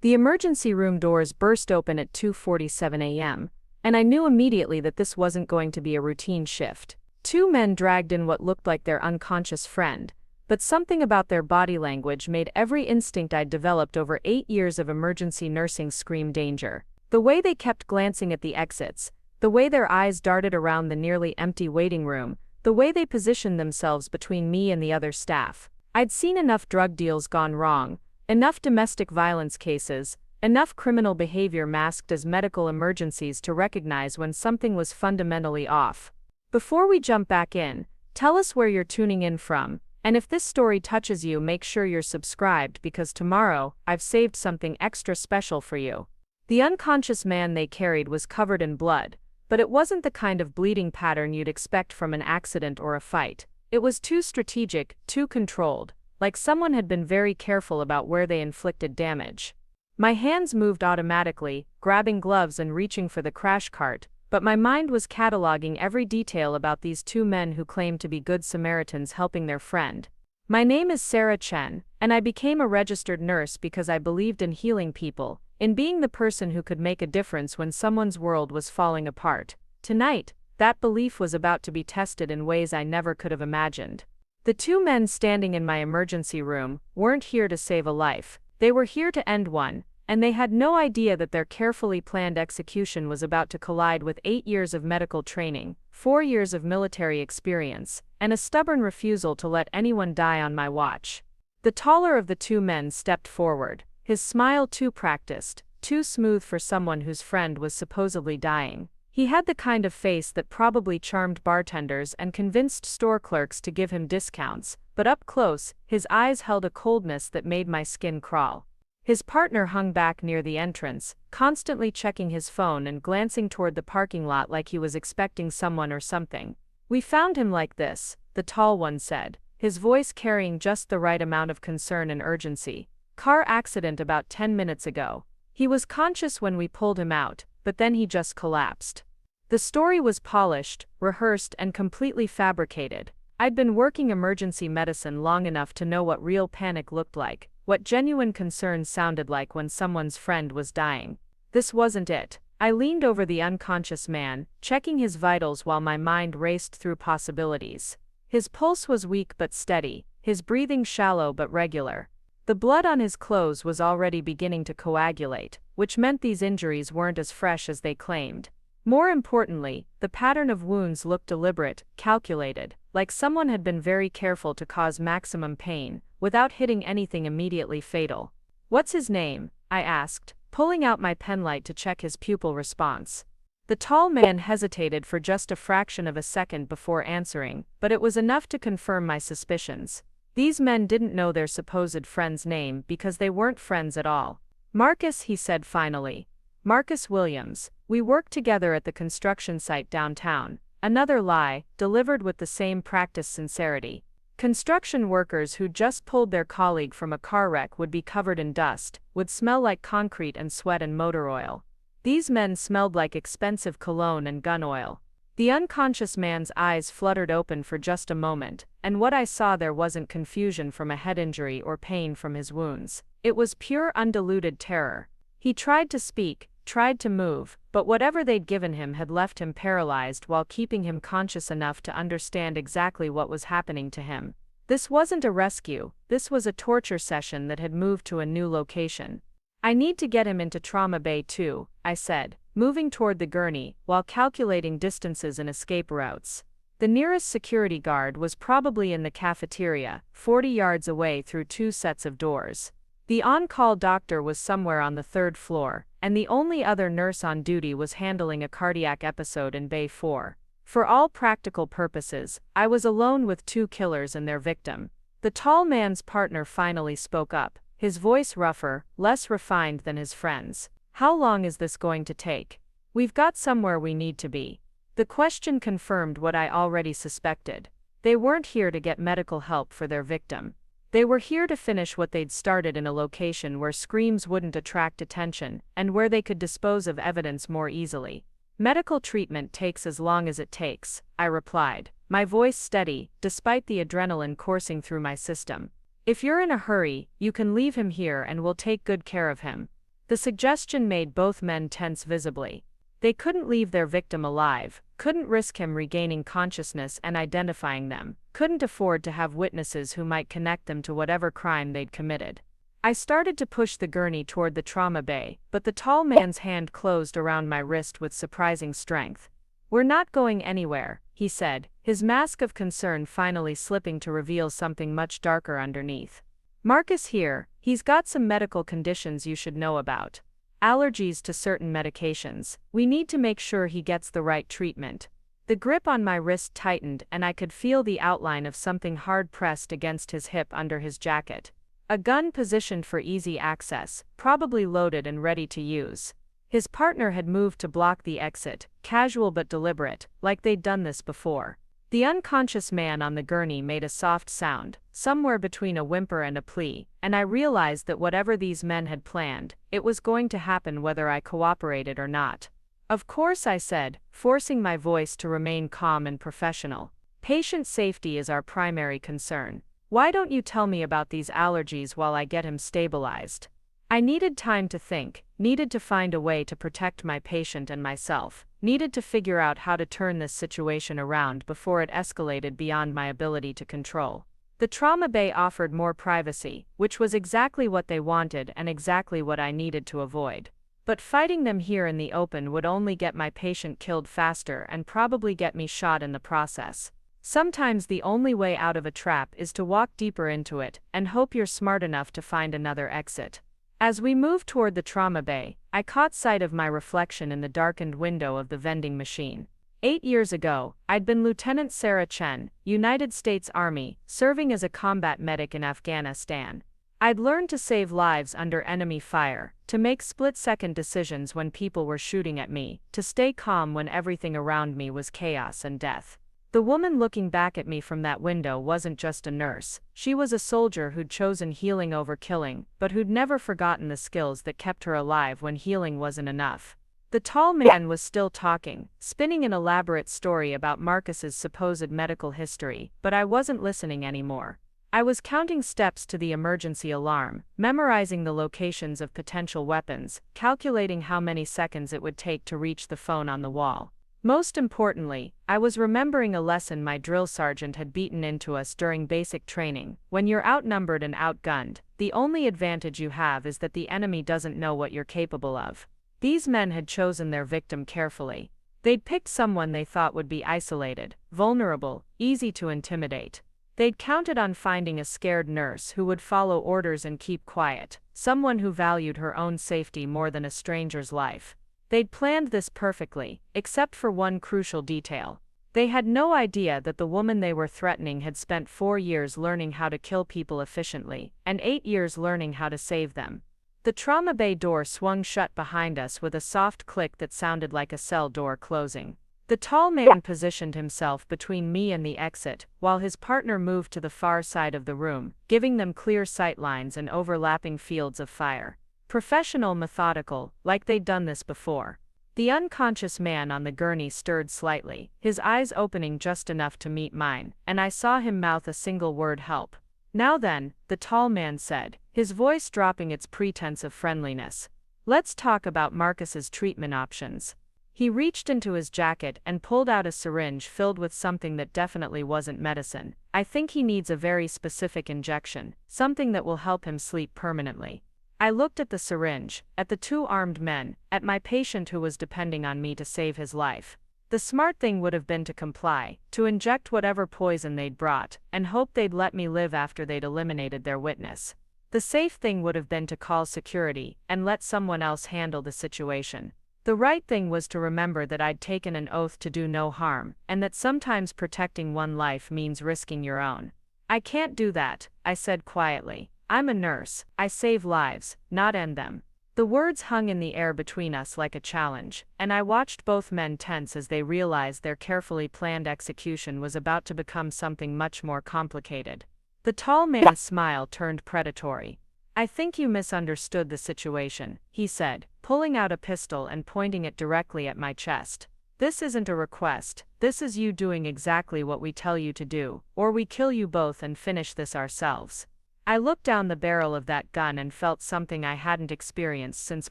The emergency room doors burst open at 2:47 a.m., and I knew immediately that this wasn't going to be a routine shift. Two men dragged in what looked like their unconscious friend, but something about their body language made every instinct I'd developed over 8 years of emergency nursing scream danger. The way they kept glancing at the exits, the way their eyes darted around the nearly empty waiting room, the way they positioned themselves between me and the other staff. I'd seen enough drug deals gone wrong, enough domestic violence cases, enough criminal behavior masked as medical emergencies to recognize when something was fundamentally off. Before we jump back in, tell us where you're tuning in from, and if this story touches you, make sure you're subscribed because tomorrow, I've saved something extra special for you. The unconscious man they carried was covered in blood, but it wasn't the kind of bleeding pattern you'd expect from an accident or a fight. It was too strategic, too controlled, like someone had been very careful about where they inflicted damage. My hands moved automatically, grabbing gloves and reaching for the crash cart, but my mind was cataloging every detail about these two men who claimed to be good Samaritans helping their friend. My name is Sarah Chen, and I became a registered nurse because I believed in healing people, in being the person who could make a difference when someone's world was falling apart. Tonight, that belief was about to be tested in ways I never could have imagined. The two men standing in my emergency room weren't here to save a life, they were here to end one, and they had no idea that their carefully planned execution was about to collide with 8 years of medical training, 4 years of military experience, and a stubborn refusal to let anyone die on my watch. The taller of the two men stepped forward, his smile too practiced, too smooth for someone whose friend was supposedly dying. He had the kind of face that probably charmed bartenders and convinced store clerks to give him discounts, but up close, his eyes held a coldness that made my skin crawl. His partner hung back near the entrance, constantly checking his phone and glancing toward the parking lot like he was expecting someone or something. "We found him like this," the tall one said, his voice carrying just the right amount of concern and urgency. "Car accident about 10 minutes ago. He was conscious when we pulled him out, but then he just collapsed." The story was polished, rehearsed, and completely fabricated. I'd been working emergency medicine long enough to know what real panic looked like, what genuine concern sounded like when someone's friend was dying. This wasn't it. I leaned over the unconscious man, checking his vitals while my mind raced through possibilities. His pulse was weak but steady, his breathing shallow but regular. The blood on his clothes was already beginning to coagulate, which meant these injuries weren't as fresh as they claimed. More importantly, the pattern of wounds looked deliberate, calculated, like someone had been very careful to cause maximum pain, without hitting anything immediately fatal. "What's his name?" I asked, pulling out my penlight to check his pupil response. The tall man hesitated for just a fraction of a second before answering, but it was enough to confirm my suspicions. These men didn't know their supposed friend's name because they weren't friends at all. "Marcus," he said finally. "Marcus Williams. We worked together at the construction site downtown." Another lie, delivered with the same practiced sincerity. Construction workers who just pulled their colleague from a car wreck would be covered in dust, would smell like concrete and sweat and motor oil. These men smelled like expensive cologne and gun oil. The unconscious man's eyes fluttered open for just a moment, and what I saw there wasn't confusion from a head injury or pain from his wounds. It was pure undiluted terror. He tried to speak, tried to move, but whatever they'd given him had left him paralyzed while keeping him conscious enough to understand exactly what was happening to him. This wasn't a rescue, this was a torture session that had moved to a new location. "I need to get him into Trauma Bay too," I said, moving toward the gurney, while calculating distances and escape routes. The nearest security guard was probably in the cafeteria, 40 yards away through 2 sets of doors. The on-call doctor was somewhere on the 3rd floor, and the only other nurse on duty was handling a cardiac episode in Bay 4. For all practical purposes, I was alone with 2 killers and their victim. The tall man's partner finally spoke up, his voice rougher, less refined than his friend's. "How long is this going to take? We've got somewhere we need to be." The question confirmed what I already suspected. They weren't here to get medical help for their victim. They were here to finish what they'd started in a location where screams wouldn't attract attention, and where they could dispose of evidence more easily. "Medical treatment takes as long as it takes," I replied, my voice steady, despite the adrenaline coursing through my system. "If you're in a hurry, you can leave him here and we'll take good care of him." The suggestion made both men tense visibly. They couldn't leave their victim alive, couldn't risk him regaining consciousness and identifying them, couldn't afford to have witnesses who might connect them to whatever crime they'd committed. I started to push the gurney toward the trauma bay, but the tall man's hand closed around my wrist with surprising strength. "We're not going anywhere," he said, his mask of concern finally slipping to reveal something much darker underneath. "Marcus here, he's got some medical conditions you should know about. Allergies to certain medications. We need to make sure he gets the right treatment." The grip on my wrist tightened and I could feel the outline of something hard pressed against his hip under his jacket. A gun positioned for easy access, probably loaded and ready to use. His partner had moved to block the exit, casual but deliberate, like they'd done this before. The unconscious man on the gurney made a soft sound, somewhere between a whimper and a plea, and I realized that whatever these men had planned, it was going to happen whether I cooperated or not. "Of course," I said, forcing my voice to remain calm and professional. "Patient safety is our primary concern. Why don't you tell me about these allergies while I get him stabilized?" I needed time to think, needed to find a way to protect my patient and myself, needed to figure out how to turn this situation around before it escalated beyond my ability to control. The trauma bay offered more privacy, which was exactly what they wanted and exactly what I needed to avoid. But fighting them here in the open would only get my patient killed faster and probably get me shot in the process. Sometimes the only way out of a trap is to walk deeper into it and hope you're smart enough to find another exit. As we moved toward the trauma bay, I caught sight of my reflection in the darkened window of the vending machine. 8 years ago, I'd been Lieutenant Sarah Chen, United States Army, serving as a combat medic in Afghanistan. I'd learned to save lives under enemy fire, to make split-second decisions when people were shooting at me, to stay calm when everything around me was chaos and death. The woman looking back at me from that window wasn't just a nurse, she was a soldier who'd chosen healing over killing, but who'd never forgotten the skills that kept her alive when healing wasn't enough. The tall man was still talking, spinning an elaborate story about Marcus's supposed medical history, but I wasn't listening anymore. I was counting steps to the emergency alarm, memorizing the locations of potential weapons, calculating how many seconds it would take to reach the phone on the wall. Most importantly, I was remembering a lesson my drill sergeant had beaten into us during basic training. When you're outnumbered and outgunned, the only advantage you have is that the enemy doesn't know what you're capable of. These men had chosen their victim carefully. They'd picked someone they thought would be isolated, vulnerable, easy to intimidate. They'd counted on finding a scared nurse who would follow orders and keep quiet, someone who valued her own safety more than a stranger's life. They'd planned this perfectly, except for one crucial detail. They had no idea that the woman they were threatening had spent 4 years learning how to kill people efficiently, and 8 years learning how to save them. The trauma bay door swung shut behind us with a soft click that sounded like a cell door closing. The tall man positioned himself between me and the exit, while his partner moved to the far side of the room, giving them clear sight lines and overlapping fields of fire. Professional, methodical, like they'd done this before. The unconscious man on the gurney stirred slightly, his eyes opening just enough to meet mine, and I saw him mouth a single word: "Help." "Now then," the tall man said, his voice dropping its pretense of friendliness. "Let's talk about Marcus's treatment options." He reached into his jacket and pulled out a syringe filled with something that definitely wasn't medicine. "I think he needs a very specific injection, something that will help him sleep permanently." I looked at the syringe, at the 2 armed men, at my patient who was depending on me to save his life. The smart thing would have been to comply, to inject whatever poison they'd brought, and hope they'd let me live after they'd eliminated their witness. The safe thing would have been to call security and let someone else handle the situation. The right thing was to remember that I'd taken an oath to do no harm, and that sometimes protecting one life means risking your own. "I can't do that," I said quietly. "I'm a nurse. I save lives, not end them." The words hung in the air between us like a challenge, and I watched both men tense as they realized their carefully planned execution was about to become something much more complicated. The tall man's smile turned predatory. "I think you misunderstood the situation," he said, pulling out a pistol and pointing it directly at my chest. "This isn't a request, this is you doing exactly what we tell you to do, or we kill you both and finish this ourselves." I looked down the barrel of that gun and felt something I hadn't experienced since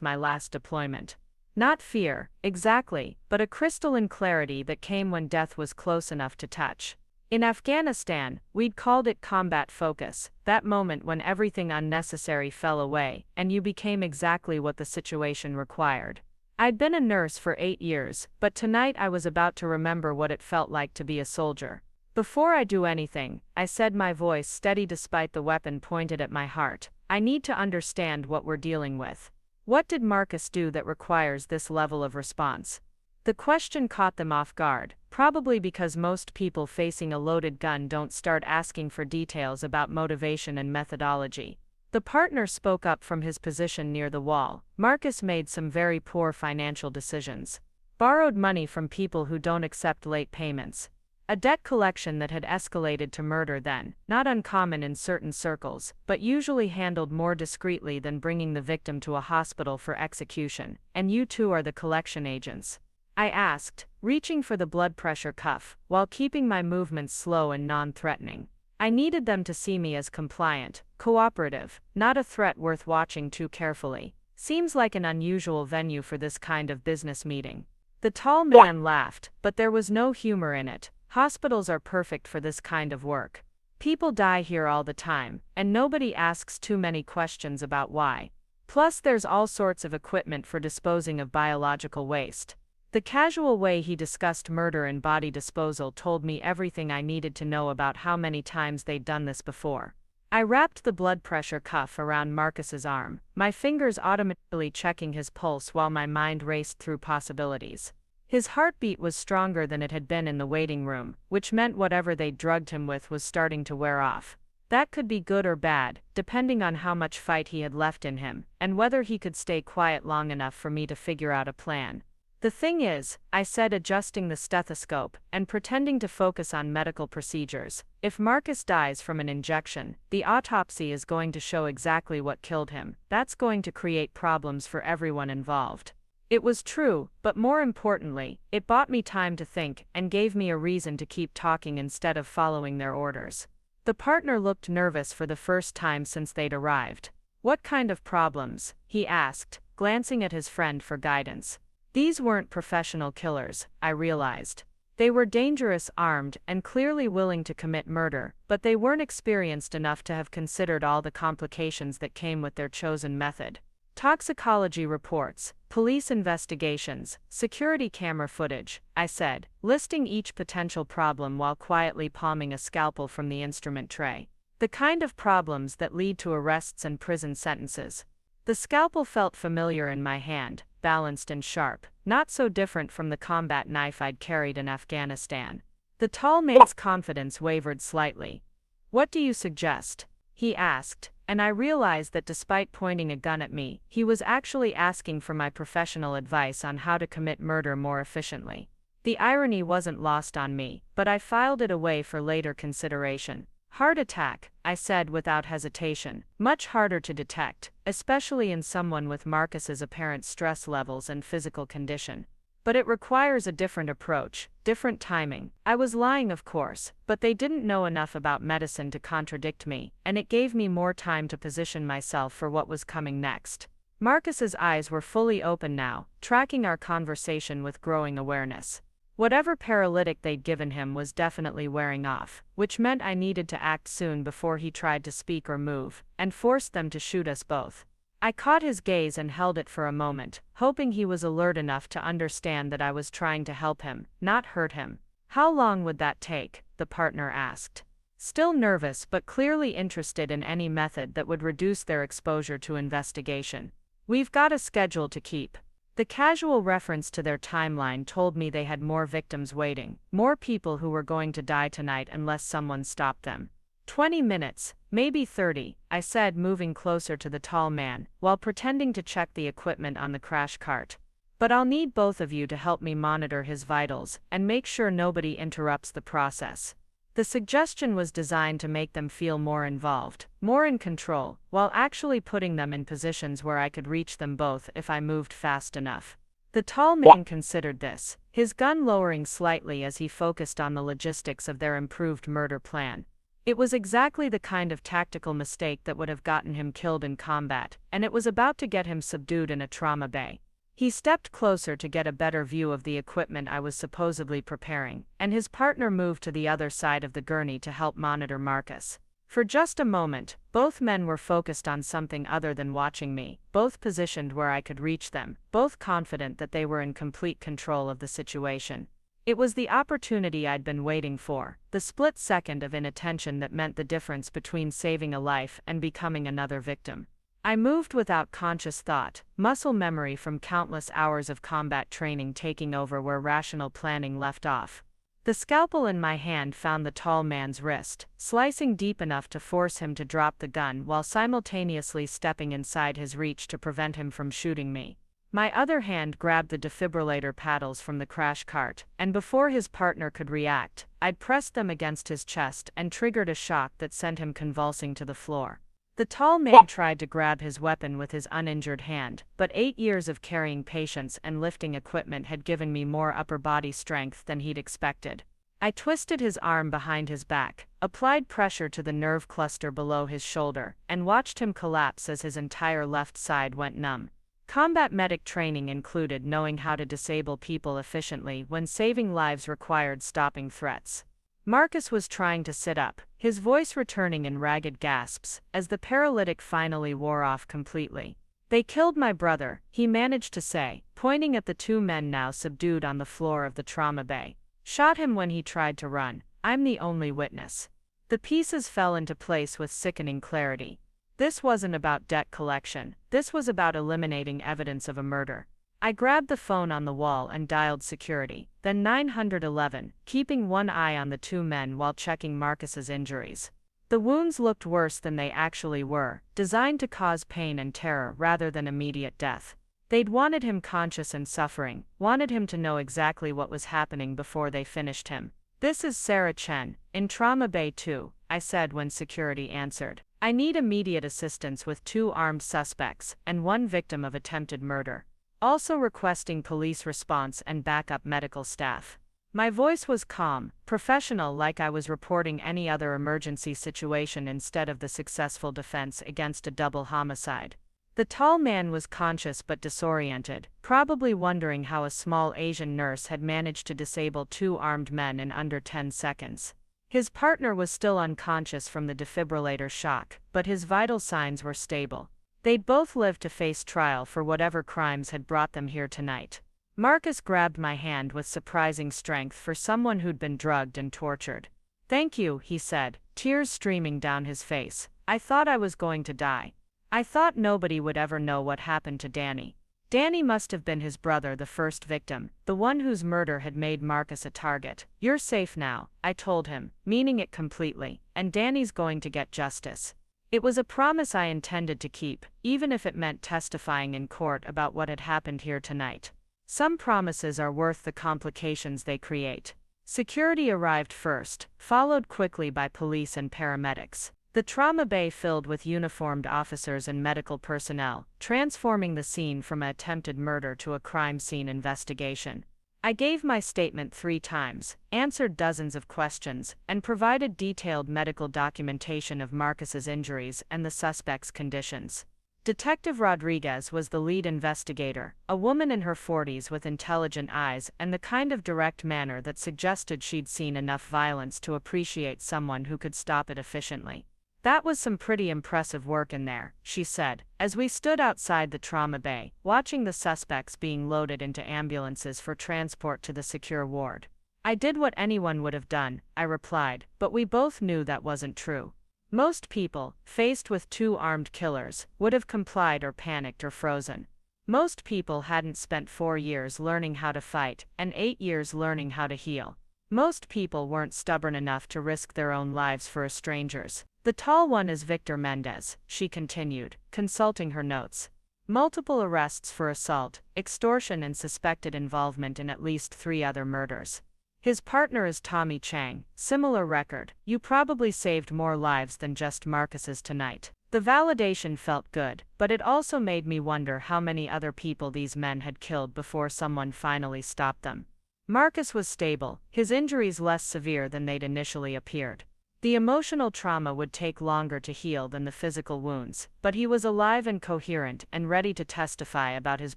my last deployment. Not fear, exactly, but a crystalline clarity that came when death was close enough to touch. In Afghanistan, we'd called it combat focus, that moment when everything unnecessary fell away, and you became exactly what the situation required. I'd been a nurse for 8 years, but tonight I was about to remember what it felt like to be a soldier. Before I do anything, I said, my voice steady despite the weapon pointed at my heart, I need to understand what we're dealing with. What did Marcus do that requires this level of response? The question caught them off guard, probably because most people facing a loaded gun don't start asking for details about motivation and methodology. The partner spoke up from his position near the wall. Marcus made some very poor financial decisions. Borrowed money from people who don't accept late payments. A debt collection that had escalated to murder then, not uncommon in certain circles, but usually handled more discreetly than bringing the victim to a hospital for execution. And you two are the collection agents? I asked, reaching for the blood pressure cuff, while keeping my movements slow and non-threatening. I needed them to see me as compliant, cooperative, not a threat worth watching too carefully. Seems like an unusual venue for this kind of business meeting. The tall man laughed, but there was no humor in it. Hospitals are perfect for this kind of work. People die here all the time, and nobody asks too many questions about why. Plus there's all sorts of equipment for disposing of biological waste. The casual way he discussed murder and body disposal told me everything I needed to know about how many times they'd done this before. I wrapped the blood pressure cuff around Marcus's arm, my fingers automatically checking his pulse while my mind raced through possibilities. His heartbeat was stronger than it had been in the waiting room, which meant whatever they'd drugged him with was starting to wear off. That could be good or bad, depending on how much fight he had left in him, and whether he could stay quiet long enough for me to figure out a plan. The thing is, I said, adjusting the stethoscope and pretending to focus on medical procedures, if Marcus dies from an injection, the autopsy is going to show exactly what killed him. That's going to create problems for everyone involved. It was true, but more importantly, it bought me time to think and gave me a reason to keep talking instead of following their orders. The partner looked nervous for the first time since they'd arrived. What kind of problems? He asked, glancing at his friend for guidance. These weren't professional killers, I realized. They were dangerous, armed, and clearly willing to commit murder, but they weren't experienced enough to have considered all the complications that came with their chosen method. Toxicology reports, police investigations, security camera footage, I said, listing each potential problem while quietly palming a scalpel from the instrument tray. The kind of problems that lead to arrests and prison sentences. The scalpel felt familiar in my hand, balanced and sharp, not so different from the combat knife I'd carried in Afghanistan. The tall man's confidence wavered slightly. What do you suggest? He asked, and I realized that despite pointing a gun at me, he was actually asking for my professional advice on how to commit murder more efficiently. The irony wasn't lost on me, but I filed it away for later consideration. Heart attack, I said without hesitation, much harder to detect, especially in someone with Marcus's apparent stress levels and physical condition. But it requires a different approach, different timing. I was lying, of course, but they didn't know enough about medicine to contradict me, and it gave me more time to position myself for what was coming next. Marcus's eyes were fully open now, tracking our conversation with growing awareness. Whatever paralytic they'd given him was definitely wearing off, which meant I needed to act soon before he tried to speak or move, and forced them to shoot us both. I caught his gaze and held it for a moment, hoping he was alert enough to understand that I was trying to help him, not hurt him. How long would that take? The partner asked. Still nervous but clearly interested in any method that would reduce their exposure to investigation. We've got a schedule to keep. The casual reference to their timeline told me they had more victims waiting, more people who were going to die tonight unless someone stopped them. 20 minutes, maybe 30, I said, moving closer to the tall man, while pretending to check the equipment on the crash cart. But I'll need both of you to help me monitor his vitals and make sure nobody interrupts the process. The suggestion was designed to make them feel more involved, more in control, while actually putting them in positions where I could reach them both if I moved fast enough. The tall man considered this, his gun lowering slightly as he focused on the logistics of their improved murder plan. It was exactly the kind of tactical mistake that would have gotten him killed in combat, and it was about to get him subdued in a trauma bay. He stepped closer to get a better view of the equipment I was supposedly preparing, and his partner moved to the other side of the gurney to help monitor Marcus. For just a moment, both men were focused on something other than watching me, both positioned where I could reach them, both confident that they were in complete control of the situation. It was the opportunity I'd been waiting for, the split second of inattention that meant the difference between saving a life and becoming another victim. I moved without conscious thought, muscle memory from countless hours of combat training taking over where rational planning left off. The scalpel in my hand found the tall man's wrist, slicing deep enough to force him to drop the gun while simultaneously stepping inside his reach to prevent him from shooting me. My other hand grabbed the defibrillator paddles from the crash cart, and before his partner could react, I'd pressed them against his chest and triggered a shock that sent him convulsing to the floor. The tall man tried to grab his weapon with his uninjured hand, but 8 years of carrying patients and lifting equipment had given me more upper body strength than he'd expected. I twisted his arm behind his back, applied pressure to the nerve cluster below his shoulder, and watched him collapse as his entire left side went numb. Combat medic training included knowing how to disable people efficiently when saving lives required stopping threats. Marcus was trying to sit up, his voice returning in ragged gasps, as the paralytic finally wore off completely. "They killed my brother," he managed to say, pointing at the two men now subdued on the floor of the trauma bay. "Shot him when he tried to run. I'm the only witness." The pieces fell into place with sickening clarity. This wasn't about debt collection, this was about eliminating evidence of a murder. I grabbed the phone on the wall and dialed security, then 911, keeping one eye on the two men while checking Marcus's injuries. The wounds looked worse than they actually were, designed to cause pain and terror rather than immediate death. They'd wanted him conscious and suffering, wanted him to know exactly what was happening before they finished him. "This is Sarah Chen, in Trauma Bay 2, I said when security answered. "I need immediate assistance with 2 armed suspects and 1 victim of attempted murder. Also requesting police response and backup medical staff." My voice was calm, professional, like I was reporting any other emergency situation instead of the successful defense against a double homicide. The tall man was conscious but disoriented, probably wondering how a small Asian nurse had managed to disable 2 armed men in under 10 seconds. His partner was still unconscious from the defibrillator shock, but his vital signs were stable. They'd both lived to face trial for whatever crimes had brought them here tonight. Marcus grabbed my hand with surprising strength for someone who'd been drugged and tortured. "Thank you," he said, tears streaming down his face. "I thought I was going to die. I thought nobody would ever know what happened to Danny." Danny must have been his brother, the first victim, the one whose murder had made Marcus a target. "You're safe now," I told him, meaning it completely, "and Danny's going to get justice." It was a promise I intended to keep, even if it meant testifying in court about what had happened here tonight. Some promises are worth the complications they create. Security arrived first, followed quickly by police and paramedics. The trauma bay filled with uniformed officers and medical personnel, transforming the scene from an attempted murder to a crime scene investigation. I gave my statement 3 times, answered dozens of questions, and provided detailed medical documentation of Marcus's injuries and the suspect's conditions. Detective Rodriguez was the lead investigator, a woman in her 40s with intelligent eyes and the kind of direct manner that suggested she'd seen enough violence to appreciate someone who could stop it efficiently. "That was some pretty impressive work in there," she said, as we stood outside the trauma bay, watching the suspects being loaded into ambulances for transport to the secure ward. "I did what anyone would have done," I replied, but we both knew that wasn't true. Most people, faced with 2 armed killers, would have complied or panicked or frozen. Most people hadn't spent 4 years learning how to fight and 8 years learning how to heal. Most people weren't stubborn enough to risk their own lives for a stranger's. "The tall one is Victor Mendez," she continued, consulting her notes. "Multiple arrests for assault, extortion and suspected involvement in at least 3 other murders. His partner is Tommy Chang, similar record. You probably saved more lives than just Marcus's tonight." The validation felt good, but it also made me wonder how many other people these men had killed before someone finally stopped them. Marcus was stable, his injuries less severe than they'd initially appeared. The emotional trauma would take longer to heal than the physical wounds, but he was alive and coherent and ready to testify about his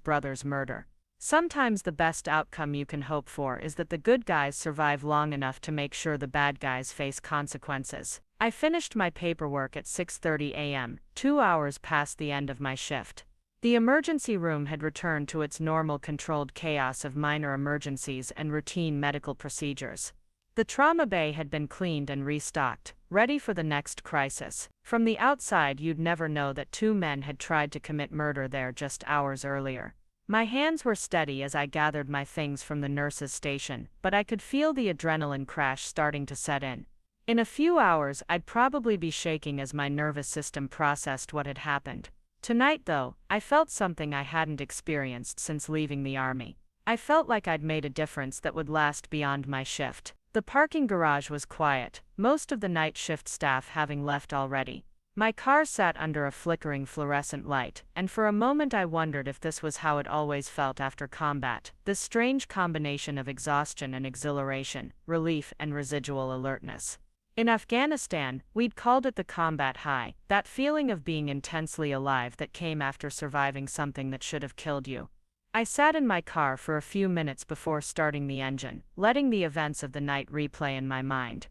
brother's murder. Sometimes the best outcome you can hope for is that the good guys survive long enough to make sure the bad guys face consequences. I finished my paperwork at 6:30 a.m., 2 hours past the end of my shift. The emergency room had returned to its normal controlled chaos of minor emergencies and routine medical procedures. The trauma bay had been cleaned and restocked, ready for the next crisis. From the outside, you'd never know that 2 men had tried to commit murder there just hours earlier. My hands were steady as I gathered my things from the nurse's station, but I could feel the adrenaline crash starting to set in. In a few hours, I'd probably be shaking as my nervous system processed what had happened. Tonight, though, I felt something I hadn't experienced since leaving the army. I felt like I'd made a difference that would last beyond my shift. The parking garage was quiet, most of the night shift staff having left already. My car sat under a flickering fluorescent light, and for a moment I wondered if this was how it always felt after combat, this strange combination of exhaustion and exhilaration, relief and residual alertness. In Afghanistan, we'd called it the combat high, that feeling of being intensely alive that came after surviving something that should have killed you. I sat in my car for a few minutes before starting the engine, letting the events of the night replay in my mind.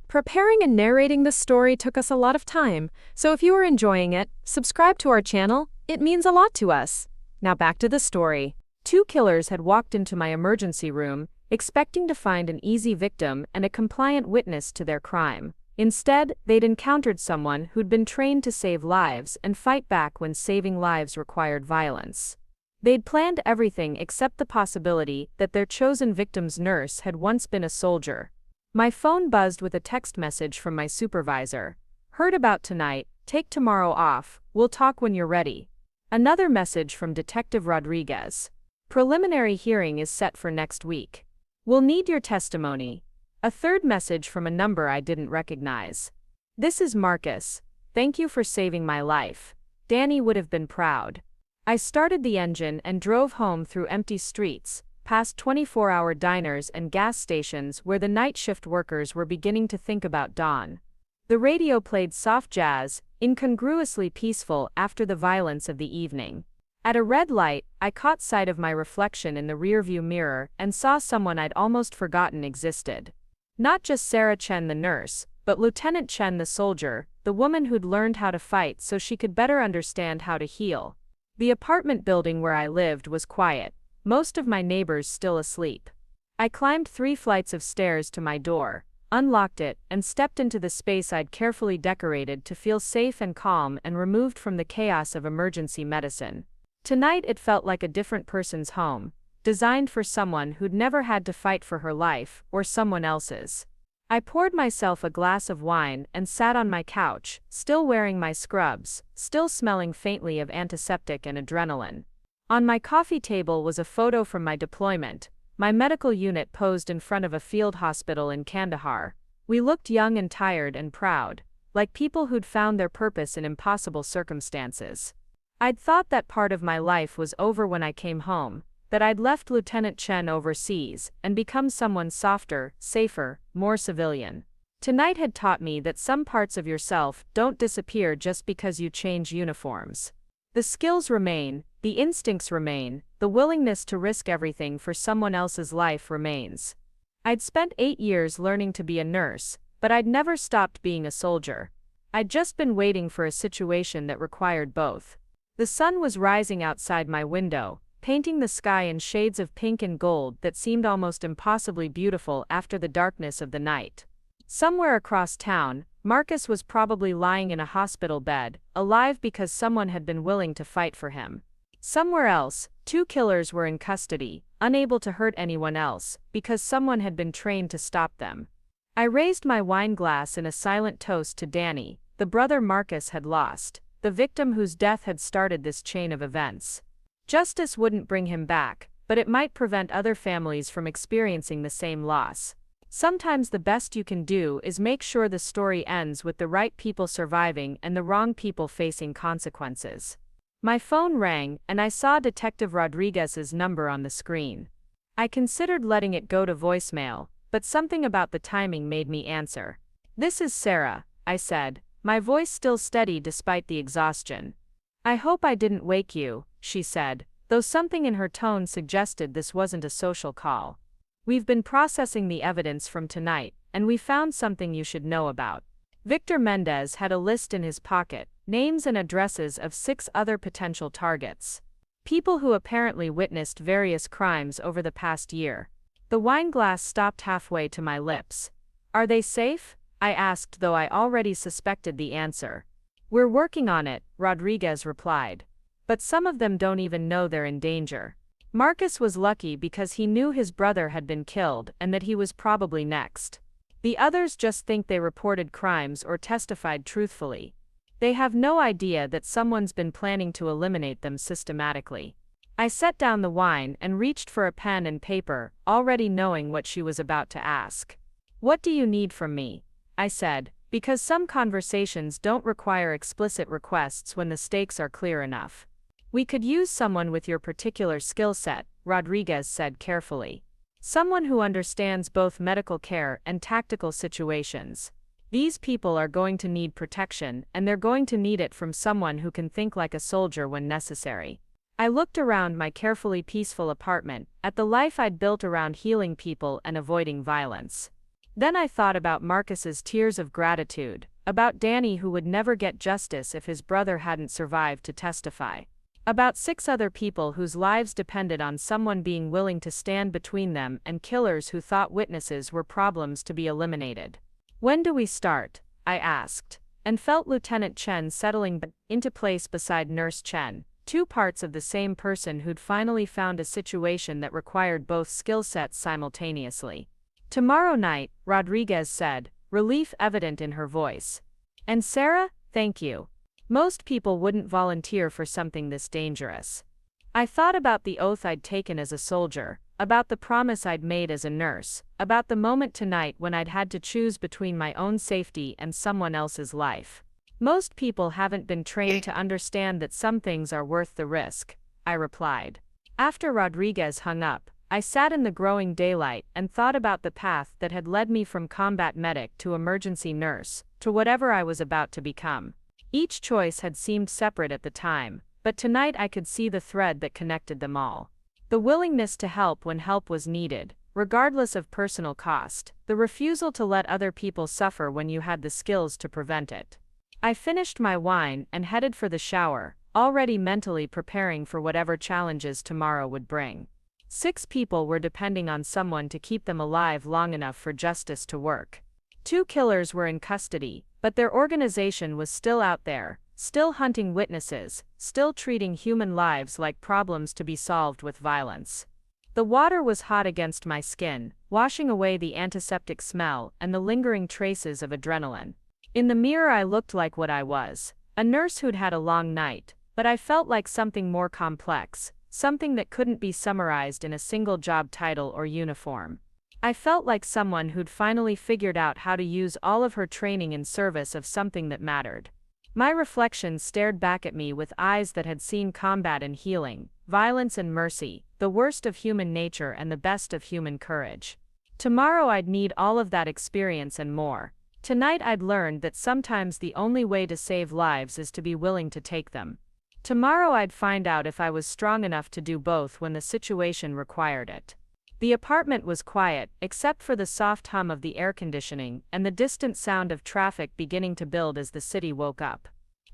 Preparing and narrating this story took us a lot of time, so if you are enjoying it, subscribe to our channel. It means a lot to us. Now back to the story. 2 killers had walked into my emergency room, expecting to find an easy victim and a compliant witness to their crime. Instead, they'd encountered someone who'd been trained to save lives and fight back when saving lives required violence. They'd planned everything except the possibility that their chosen victim's nurse had once been a soldier. My phone buzzed with a text message from my supervisor. "Heard about tonight, take tomorrow off, we'll talk when you're ready." Another message from Detective Rodriguez. "Preliminary hearing is set for next week. We'll need your testimony." A third message from a number I didn't recognize. "This is Marcus. Thank you for saving my life. Danny would have been proud." I started the engine and drove home through empty streets, past 24-hour diners and gas stations where the night shift workers were beginning to think about dawn. The radio played soft jazz, incongruously peaceful after the violence of the evening. At a red light, I caught sight of my reflection in the rearview mirror and saw someone I'd almost forgotten existed. Not just Sarah Chen the nurse, but Lieutenant Chen the soldier, the woman who'd learned how to fight so she could better understand how to heal. The apartment building where I lived was quiet, most of my neighbors still asleep. I climbed 3 flights of stairs to my door, unlocked it, and stepped into the space I'd carefully decorated to feel safe and calm and removed from the chaos of emergency medicine. Tonight it felt like a different person's home, designed for someone who'd never had to fight for her life, or someone else's. I poured myself a glass of wine and sat on my couch, still wearing my scrubs, still smelling faintly of antiseptic and adrenaline. On my coffee table was a photo from my deployment, my medical unit posed in front of a field hospital in Kandahar. We looked young and tired and proud, like people who'd found their purpose in impossible circumstances. I'd thought that part of my life was over when I came home, that I'd left Lieutenant Chen overseas and become someone softer, safer, more civilian. Tonight had taught me that some parts of yourself don't disappear just because you change uniforms. The skills remain, the instincts remain, the willingness to risk everything for someone else's life remains. I'd spent 8 years learning to be a nurse, but I'd never stopped being a soldier. I'd just been waiting for a situation that required both. The sun was rising outside my window, painting the sky in shades of pink and gold that seemed almost impossibly beautiful after the darkness of the night. Somewhere across town, Marcus was probably lying in a hospital bed, alive because someone had been willing to fight for him. Somewhere else, 2 killers were in custody, unable to hurt anyone else, because someone had been trained to stop them. I raised my wine glass in a silent toast to Danny, the brother Marcus had lost, the victim whose death had started this chain of events. Justice wouldn't bring him back, but it might prevent other families from experiencing the same loss. Sometimes the best you can do is make sure the story ends with the right people surviving and the wrong people facing consequences. My phone rang, and I saw Detective Rodriguez's number on the screen. I considered letting it go to voicemail, but something about the timing made me answer. "This is Sarah," I said, my voice still steady despite the exhaustion. "I hope I didn't wake you," she said, though something in her tone suggested this wasn't a social call. "We've been processing the evidence from tonight, and we found something you should know about." Victor Mendez had a list in his pocket, names and addresses of 6 other potential targets. People who apparently witnessed various crimes over the past year. The wine glass stopped halfway to my lips. "Are they safe?" I asked, though I already suspected the answer. "We're working on it," Rodriguez replied. "But some of them don't even know they're in danger." Marcus was lucky because he knew his brother had been killed and that he was probably next. The others just think they reported crimes or testified truthfully. They have no idea that someone's been planning to eliminate them systematically. I set down the wine and reached for a pen and paper, already knowing what she was about to ask. "What do you need from me?" I said, because some conversations don't require explicit requests when the stakes are clear enough. "We could use someone with your particular skill set," Rodriguez said carefully. "Someone who understands both medical care and tactical situations. These people are going to need protection, and they're going to need it from someone who can think like a soldier when necessary." I looked around my carefully peaceful apartment, at the life I'd built around healing people and avoiding violence. Then I thought about Marcus's tears of gratitude, about Danny who would never get justice if his brother hadn't survived to testify. About 6 other people whose lives depended on someone being willing to stand between them and killers who thought witnesses were problems to be eliminated. "When do we start?" I asked, and felt Lieutenant Chen settling into place beside Nurse Chen, 2 parts of the same person who'd finally found a situation that required both skill sets simultaneously. "Tomorrow night," Rodriguez said, relief evident in her voice. "And Sarah, thank you. Most people wouldn't volunteer for something this dangerous." I thought about the oath I'd taken as a soldier, about the promise I'd made as a nurse, about the moment tonight when I'd had to choose between my own safety and someone else's life. "Most people haven't been trained to understand that some things are worth the risk," I replied. After Rodriguez hung up, I sat in the growing daylight and thought about the path that had led me from combat medic to emergency nurse, to whatever I was about to become. Each choice had seemed separate at the time, but tonight I could see the thread that connected them all. The willingness to help when help was needed, regardless of personal cost, the refusal to let other people suffer when you had the skills to prevent it. I finished my wine and headed for the shower, already mentally preparing for whatever challenges tomorrow would bring. 6 people were depending on someone to keep them alive long enough for justice to work. 2 killers were in custody, but their organization was still out there, still hunting witnesses, still treating human lives like problems to be solved with violence. The water was hot against my skin, washing away the antiseptic smell and the lingering traces of adrenaline. In the mirror I looked like what I was, a nurse who'd had a long night, but I felt like something more complex, something that couldn't be summarized in a single job title or uniform. I felt like someone who'd finally figured out how to use all of her training in service of something that mattered. My reflection stared back at me with eyes that had seen combat and healing, violence and mercy, the worst of human nature and the best of human courage. Tomorrow I'd need all of that experience and more. Tonight I'd learned that sometimes the only way to save lives is to be willing to take them. Tomorrow I'd find out if I was strong enough to do both when the situation required it. The apartment was quiet, except for the soft hum of the air conditioning and the distant sound of traffic beginning to build as the city woke up.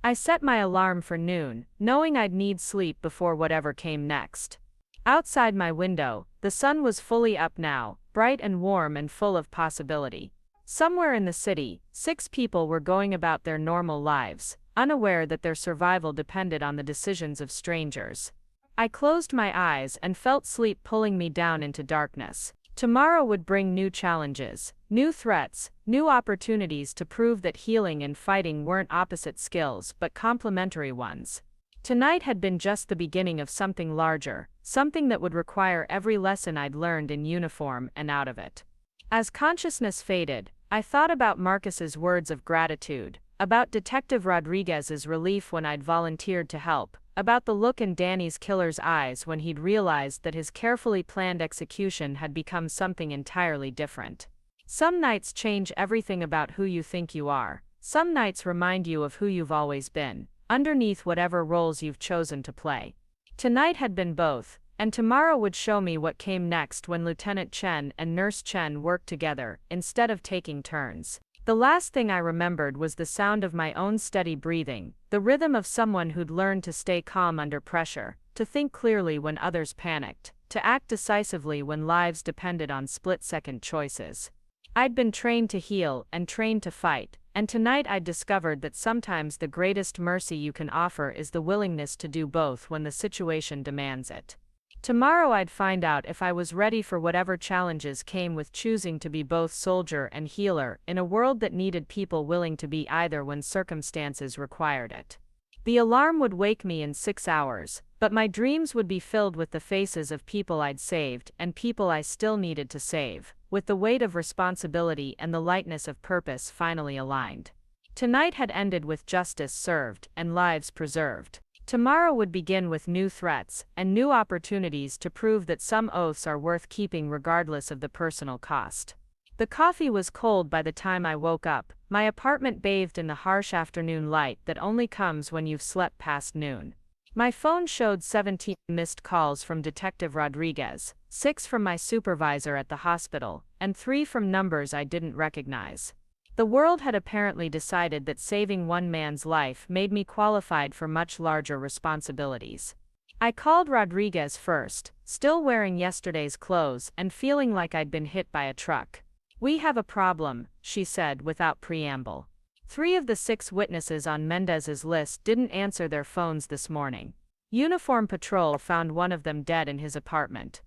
I set my alarm for noon, knowing I'd need sleep before whatever came next. Outside my window, the sun was fully up now, bright and warm and full of possibility. Somewhere in the city, 6 people were going about their normal lives, unaware that their survival depended on the decisions of strangers. I closed my eyes and felt sleep pulling me down into darkness. Tomorrow would bring new challenges, new threats, new opportunities to prove that healing and fighting weren't opposite skills but complementary ones. Tonight had been just the beginning of something larger, something that would require every lesson I'd learned in uniform and out of it. As consciousness faded, I thought about Marcus's words of gratitude, about Detective Rodriguez's relief when I'd volunteered to help, about the look in Danny's killer's eyes when he'd realized that his carefully planned execution had become something entirely different. Some nights change everything about who you think you are. Some nights remind you of who you've always been, underneath whatever roles you've chosen to play. Tonight had been both, and tomorrow would show me what came next when Lieutenant Chen and Nurse Chen worked together, instead of taking turns. The last thing I remembered was the sound of my own steady breathing, the rhythm of someone who'd learned to stay calm under pressure, to think clearly when others panicked, to act decisively when lives depended on split-second choices. I'd been trained to heal and trained to fight, and tonight I'd discovered that sometimes the greatest mercy you can offer is the willingness to do both when the situation demands it. Tomorrow I'd find out if I was ready for whatever challenges came with choosing to be both soldier and healer in a world that needed people willing to be either when circumstances required it. The alarm would wake me in 6 hours, but my dreams would be filled with the faces of people I'd saved and people I still needed to save, with the weight of responsibility and the lightness of purpose finally aligned. Tonight had ended with justice served and lives preserved. Tomorrow would begin with new threats and new opportunities to prove that some oaths are worth keeping regardless of the personal cost. The coffee was cold by the time I woke up, my apartment bathed in the harsh afternoon light that only comes when you've slept past noon. My phone showed 17 missed calls from Detective Rodriguez, 6 from my supervisor at the hospital, and 3 from numbers I didn't recognize. The world had apparently decided that saving one man's life made me qualified for much larger responsibilities. I called Rodriguez first, still wearing yesterday's clothes and feeling like I'd been hit by a truck. "We have a problem," she said without preamble. 3 of the 6 witnesses on Mendez's list didn't answer their phones this morning. Uniform Patrol found one of them dead in his apartment.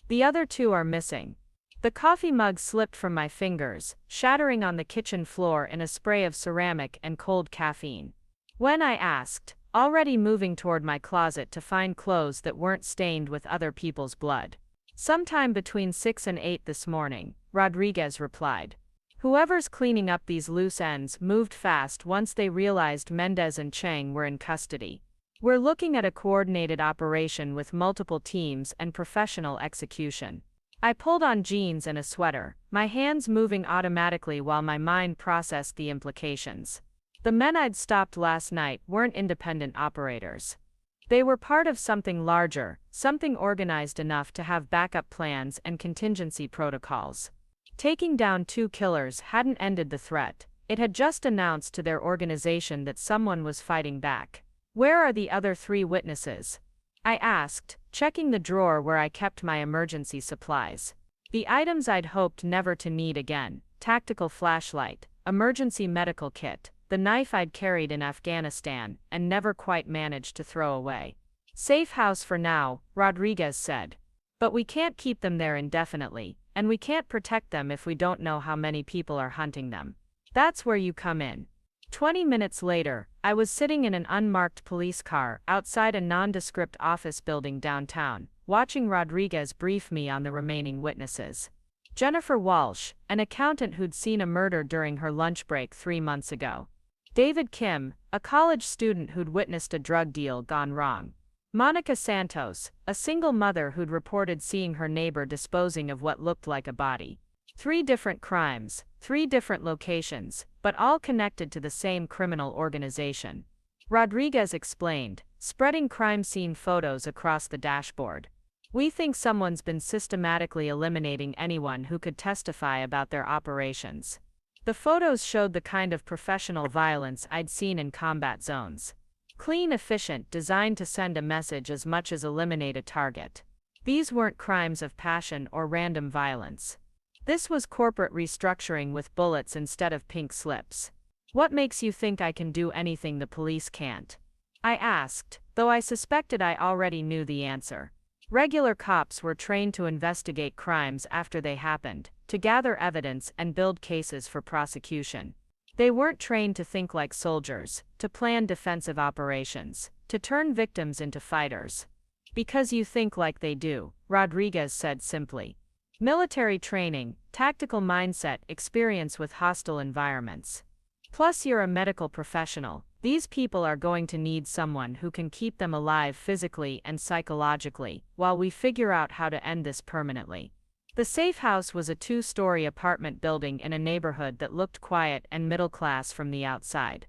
The other 2 are missing. The coffee mug slipped from my fingers, shattering on the kitchen floor in a spray of ceramic and cold caffeine. When I asked, already moving toward my closet to find clothes that weren't stained with other people's blood. "Sometime between 6 and 8 this morning," Rodriguez replied. "Whoever's cleaning up these loose ends moved fast once they realized Mendez and Chang were in custody. We're looking at a coordinated operation with multiple teams and professional execution." I pulled on jeans and a sweater, my hands moving automatically while my mind processed the implications. The men I'd stopped last night weren't independent operators. They were part of something larger, something organized enough to have backup plans and contingency protocols. Taking down 2 killers hadn't ended the threat, it had just announced to their organization that someone was fighting back. "Where are the other 3 witnesses?" I asked, checking the drawer where I kept my emergency supplies. The items I'd hoped never to need again: tactical flashlight, emergency medical kit, the knife I'd carried in Afghanistan and never quite managed to throw away. "Safe house for now," Rodriguez said. "But we can't keep them there indefinitely, and we can't protect them if we don't know how many people are hunting them. That's where you come in." 20 minutes later, I was sitting in an unmarked police car outside a nondescript office building downtown, watching Rodriguez brief me on the remaining witnesses. Jennifer Walsh, an accountant who'd seen a murder during her lunch break 3 months ago. David Kim, a college student who'd witnessed a drug deal gone wrong. Monica Santos, a single mother who'd reported seeing her neighbor disposing of what looked like a body. 3 different crimes, 3 different locations, but all connected to the same criminal organization. Rodriguez explained, spreading crime scene photos across the dashboard. "We think someone's been systematically eliminating anyone who could testify about their operations." The photos showed the kind of professional violence I'd seen in combat zones. Clean, efficient, designed to send a message as much as eliminate a target. These weren't crimes of passion or random violence. This was corporate restructuring with bullets instead of pink slips. "What makes you think I can do anything the police can't?" I asked, though I suspected I already knew the answer. Regular cops were trained to investigate crimes after they happened, to gather evidence and build cases for prosecution. They weren't trained to think like soldiers, to plan defensive operations, to turn victims into fighters. "Because you think like they do," Rodriguez said simply. "Military training, tactical mindset, experience with hostile environments. Plus you're a medical professional. These people are going to need someone who can keep them alive physically and psychologically, while we figure out how to end this permanently." The safe house was a 2-story apartment building in a neighborhood that looked quiet and middle-class from the outside.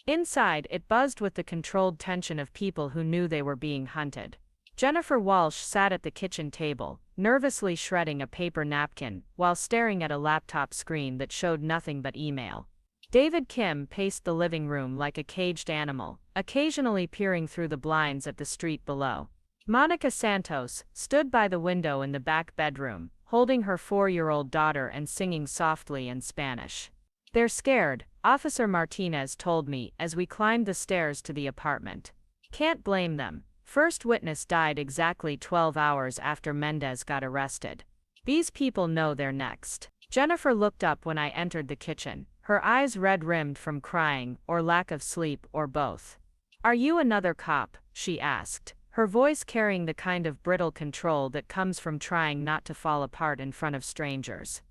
Inside, it buzzed with the controlled tension of people who knew they were being hunted. Jennifer Walsh sat at the kitchen table, nervously shredding a paper napkin, while staring at a laptop screen that showed nothing but email. David Kim paced the living room like a caged animal, occasionally peering through the blinds at the street below. Monica Santos stood by the window in the back bedroom, holding her 4-year-old daughter and singing softly in Spanish. "They're scared," Officer Martinez told me as we climbed the stairs to the apartment. "Can't blame them. First witness died exactly 12 hours after Mendez got arrested. These people know they're next." Jennifer looked up when I entered the kitchen, her eyes red-rimmed from crying, or lack of sleep, or both. "Are you another cop?" she asked, her voice carrying the kind of brittle control that comes from trying not to fall apart in front of strangers.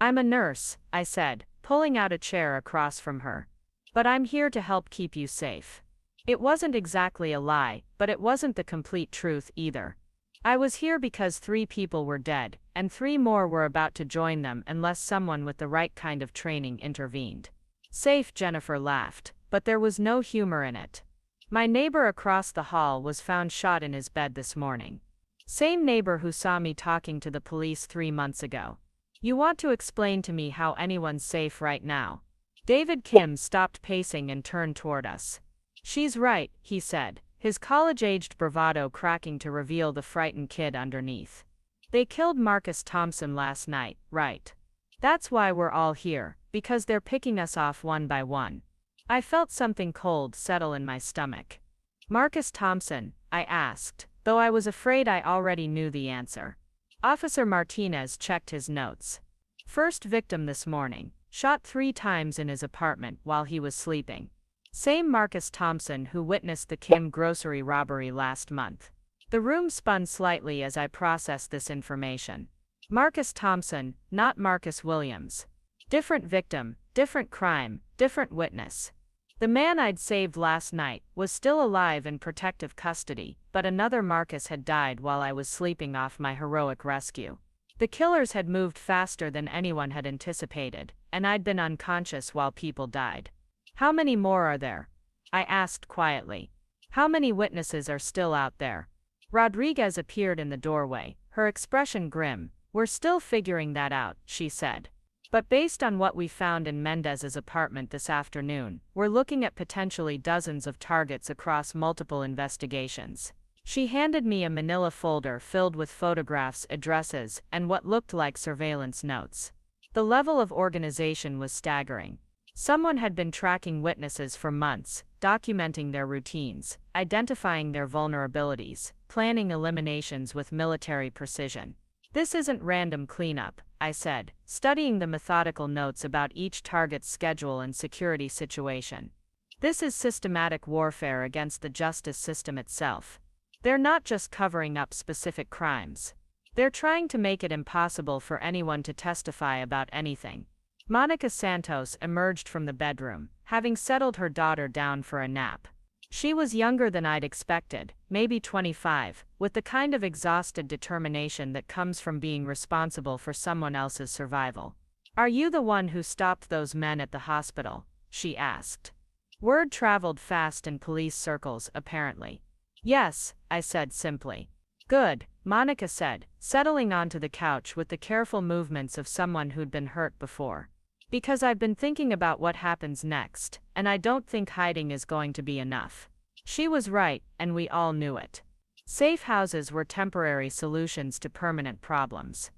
"I'm a nurse," I said, pulling out a chair across from her. "But I'm here to help keep you safe." It wasn't exactly a lie, but it wasn't the complete truth either. I was here because 3 people were dead, and 3 more were about to join them unless someone with the right kind of training intervened. "Safe," Jennifer laughed, but there was no humor in it. "My neighbor across the hall was found shot in his bed this morning. Same neighbor who saw me talking to the police 3 months ago. You want to explain to me how anyone's safe right now?" David Kim stopped pacing and turned toward us. "She's right," he said, his college-aged bravado cracking to reveal the frightened kid underneath. "They killed Marcus Thompson last night, right? That's why we're all here, because they're picking us off one by one." I felt something cold settle in my stomach. "Marcus Thompson?" I asked, though I was afraid I already knew the answer. Officer Martinez checked his notes. "First victim this morning, shot 3 times in his apartment while he was sleeping. Same Marcus Thompson who witnessed the Kim grocery robbery last month." The room spun slightly as I processed this information. Marcus Thompson, not Marcus Williams. Different victim, different crime, different witness. The man I'd saved last night was still alive in protective custody, but another Marcus had died while I was sleeping off my heroic rescue. The killers had moved faster than anyone had anticipated, and I'd been unconscious while people died. "How many more are there?" I asked quietly. "How many witnesses are still out there?" Rodriguez appeared in the doorway, her expression grim. "We're still figuring that out," she said. "But based on what we found in Mendez's apartment this afternoon, we're looking at potentially dozens of targets across multiple investigations." She handed me a manila folder filled with photographs, addresses, and what looked like surveillance notes. The level of organization was staggering. Someone had been tracking witnesses for months, documenting their routines, identifying their vulnerabilities, planning eliminations with military precision. "This isn't random cleanup," I said, studying the methodical notes about each target's schedule and security situation. "This is systematic warfare against the justice system itself. They're not just covering up specific crimes. They're trying to make it impossible for anyone to testify about anything." Monica Santos emerged from the bedroom, having settled her daughter down for a nap. She was younger than I'd expected, maybe 25, with the kind of exhausted determination that comes from being responsible for someone else's survival. "Are you the one who stopped those men at the hospital?" she asked. Word traveled fast in police circles, apparently. "Yes," I said simply. "Good," Monica said, settling onto the couch with the careful movements of someone who'd been hurt before. "Because I've been thinking about what happens next, and I don't think hiding is going to be enough." She was right, and we all knew it. Safe houses were temporary solutions to permanent problems.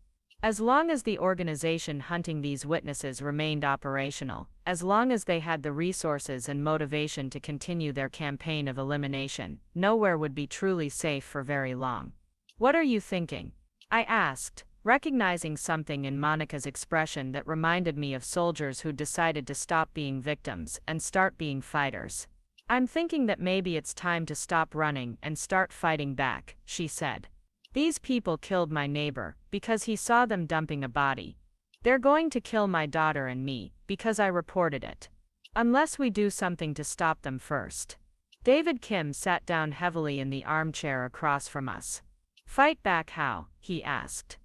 As long as the organization hunting these witnesses remained operational, as long as they had the resources and motivation to continue their campaign of elimination, nowhere would be truly safe for very long. "What are you thinking?" I asked, recognizing something in Monica's expression that reminded me of soldiers who decided to stop being victims and start being fighters. "I'm thinking that maybe it's time to stop running and start fighting back," she said. "These people killed my neighbor because he saw them dumping a body. They're going to kill my daughter and me because I reported it. Unless we do something to stop them first." David Kim sat down heavily in the armchair across from us. "Fight back how?" he asked.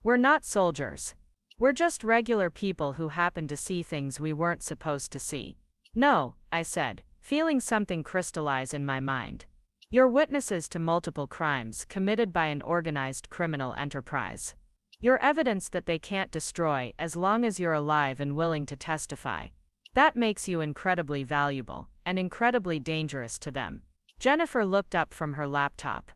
We're not soldiers. We're just regular people who happen to see things we weren't supposed to see. No, I said, feeling something crystallize in my mind. You're witnesses to multiple crimes committed by an organized criminal enterprise. You're evidence that they can't destroy as long as you're alive and willing to testify. That makes you incredibly valuable and incredibly dangerous to them. Jennifer looked up from her laptop.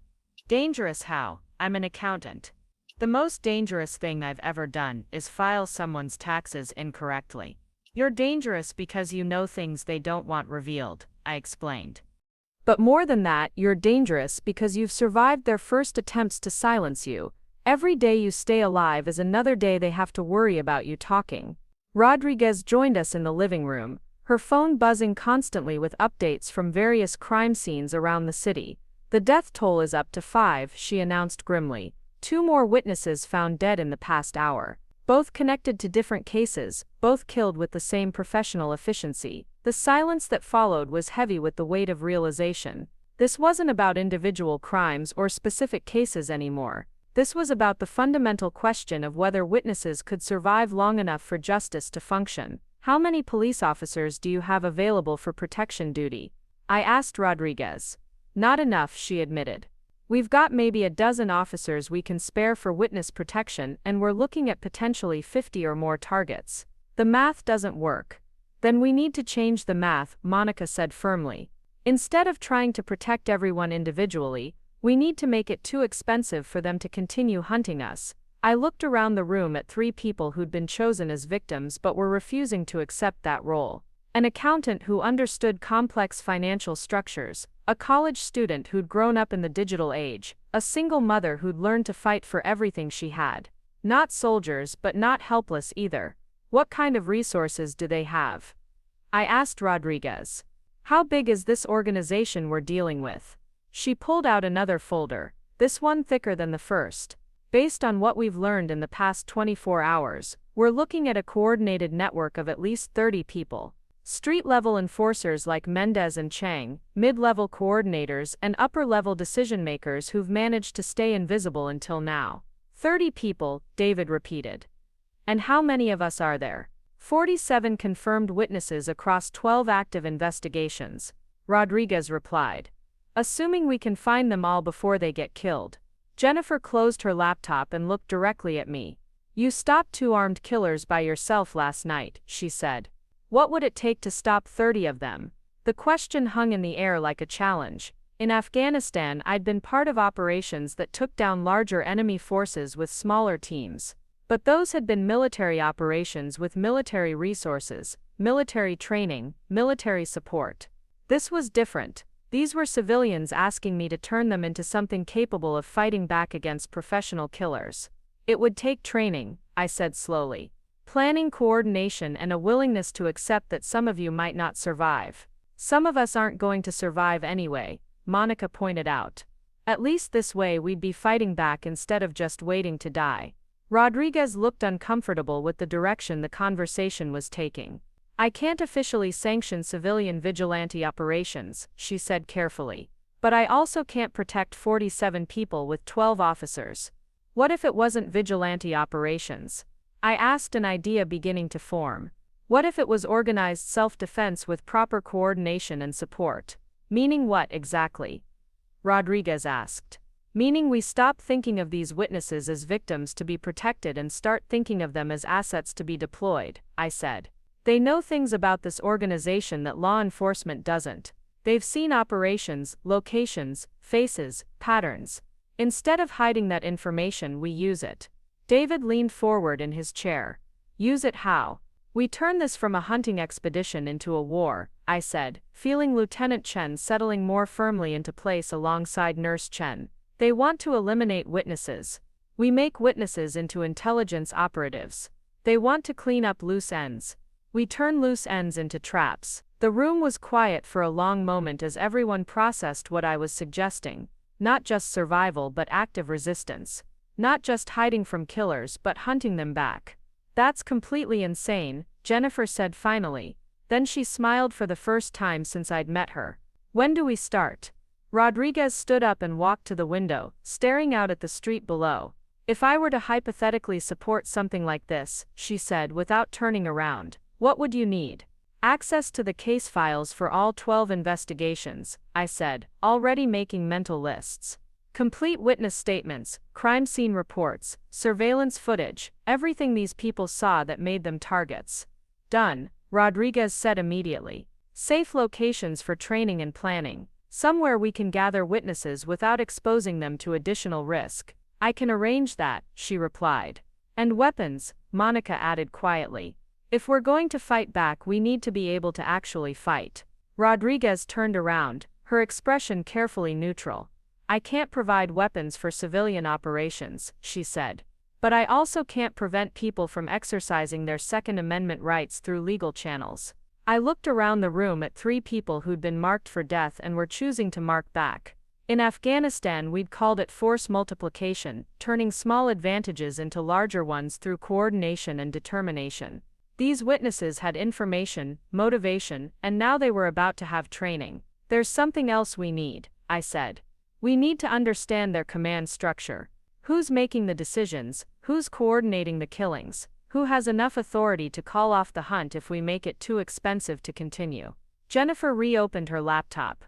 Dangerous how? I'm an accountant. The most dangerous thing I've ever done is file someone's taxes incorrectly. You're dangerous because you know things they don't want revealed, I explained. But more than that, you're dangerous because you've survived their first attempts to silence you. Every day you stay alive is another day they have to worry about you talking. Rodriguez joined us in the living room, her phone buzzing constantly with updates from various crime scenes around the city. The death toll is up to 5, she announced grimly. 2 more witnesses found dead in the past hour. Both connected to different cases, both killed with the same professional efficiency. The silence that followed was heavy with the weight of realization. This wasn't about individual crimes or specific cases anymore. This was about the fundamental question of whether witnesses could survive long enough for justice to function. How many police officers do you have available for protection duty? I asked Rodriguez. Not enough, she admitted. We've got maybe a dozen officers we can spare for witness protection, and we're looking at potentially 50 or more targets. The math doesn't work. Then we need to change the math, Monica said firmly. Instead of trying to protect everyone individually, we need to make it too expensive for them to continue hunting us. I looked around the room at 3 people who'd been chosen as victims but were refusing to accept that role. An accountant who understood complex financial structures, a college student who'd grown up in the digital age, a single mother who'd learned to fight for everything she had. Not soldiers, but not helpless either. What kind of resources do they have? I asked Rodriguez. How big is this organization we're dealing with? She pulled out another folder, this one thicker than the first. Based on what we've learned in the past 24 hours, we're looking at a coordinated network of at least 30 people. Street-level enforcers like Mendez and Chang, mid-level coordinators and upper-level decision-makers who've managed to stay invisible until now. 30 people, David repeated. And how many of us are there? 47 confirmed witnesses across 12 active investigations, Rodriguez replied. Assuming we can find them all before they get killed. Jennifer closed her laptop and looked directly at me. You stopped 2 armed killers by yourself last night, she said. What would it take to stop 30 of them? The question hung in the air like a challenge. In Afghanistan, I'd been part of operations that took down larger enemy forces with smaller teams. But those had been military operations with military resources, military training, military support. This was different. These were civilians asking me to turn them into something capable of fighting back against professional killers. It would take training, I said slowly. Planning, coordination, and a willingness to accept that some of you might not survive. Some of us aren't going to survive anyway, Monica pointed out. At least this way we'd be fighting back instead of just waiting to die. Rodriguez looked uncomfortable with the direction the conversation was taking. I can't officially sanction civilian vigilante operations, she said carefully. But I also can't protect 47 people with 12 officers. What if it wasn't vigilante operations? I asked, an idea beginning to form. What if it was organized self-defense with proper coordination and support? Meaning what exactly? Rodriguez asked. Meaning we stop thinking of these witnesses as victims to be protected and start thinking of them as assets to be deployed, I said. They know things about this organization that law enforcement doesn't. They've seen operations, locations, faces, patterns. Instead of hiding that information, we use it. David leaned forward in his chair. Use it how? We turn this from a hunting expedition into a war, I said, feeling Lieutenant Chen settling more firmly into place alongside Nurse Chen. They want to eliminate witnesses. We make witnesses into intelligence operatives. They want to clean up loose ends. We turn loose ends into traps. The room was quiet for a long moment as everyone processed what I was suggesting. Not just survival but active resistance. Not just hiding from killers but hunting them back. That's completely insane, Jennifer said finally. Then she smiled for the first time since I'd met her. When do we start? Rodriguez stood up and walked to the window, staring out at the street below. If I were to hypothetically support something like this, she said without turning around, what would you need? Access to the case files for all 12 investigations, I said, already making mental lists. Complete witness statements, crime scene reports, surveillance footage, everything these people saw that made them targets. Done, Rodriguez said immediately. Safe locations for training and planning. Somewhere we can gather witnesses without exposing them to additional risk. I can arrange that, she replied. And weapons, Monica added quietly. If we're going to fight back, we need to be able to actually fight. Rodriguez turned around, her expression carefully neutral. I can't provide weapons for civilian operations, she said. But I also can't prevent people from exercising their Second Amendment rights through legal channels. I looked around the room at 3 people who'd been marked for death and were choosing to mark back. In Afghanistan, we'd called it force multiplication, turning small advantages into larger ones through coordination and determination. These witnesses had information, motivation, and now they were about to have training. There's something else we need, I said. We need to understand their command structure. Who's making the decisions, who's coordinating the killings, who has enough authority to call off the hunt if we make it too expensive to continue. Jennifer reopened her laptop.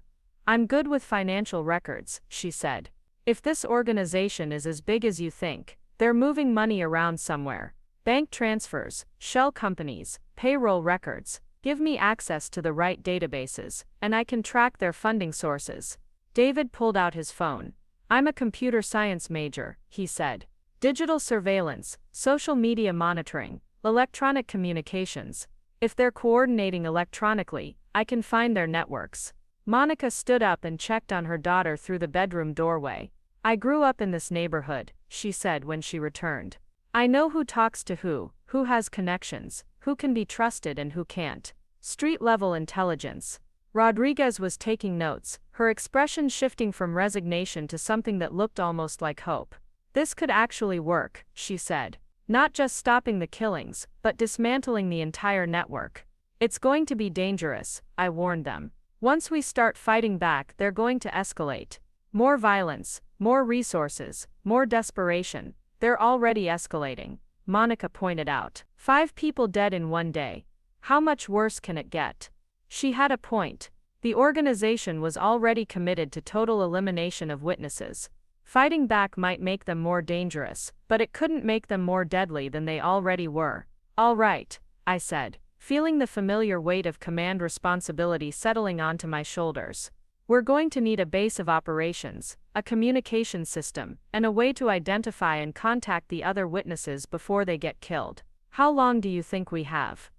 I'm good with financial records, she said. If this organization is as big as you think, they're moving money around somewhere. Bank transfers, shell companies, payroll records. Give me access to the right databases, and I can track their funding sources. David pulled out his phone. I'm a computer science major, he said. Digital surveillance, social media monitoring, electronic communications. If they're coordinating electronically, I can find their networks. Monica stood up and checked on her daughter through the bedroom doorway. I grew up in this neighborhood, she said when she returned. I know who talks to who has connections, who can be trusted and who can't. Street-level intelligence. Rodriguez was taking notes, her expression shifting from resignation to something that looked almost like hope. This could actually work, she said. Not just stopping the killings, but dismantling the entire network. It's going to be dangerous, I warned them. Once we start fighting back, they're going to escalate. More violence, more resources, more desperation. They're already escalating, Monica pointed out. 5 people dead in one day. How much worse can it get? She had a point. The organization was already committed to total elimination of witnesses. Fighting back might make them more dangerous, but it couldn't make them more deadly than they already were. All right, I said, feeling the familiar weight of command responsibility settling onto my shoulders. We're going to need a base of operations, a communication system, and a way to identify and contact the other witnesses before they get killed. How long do you think we have?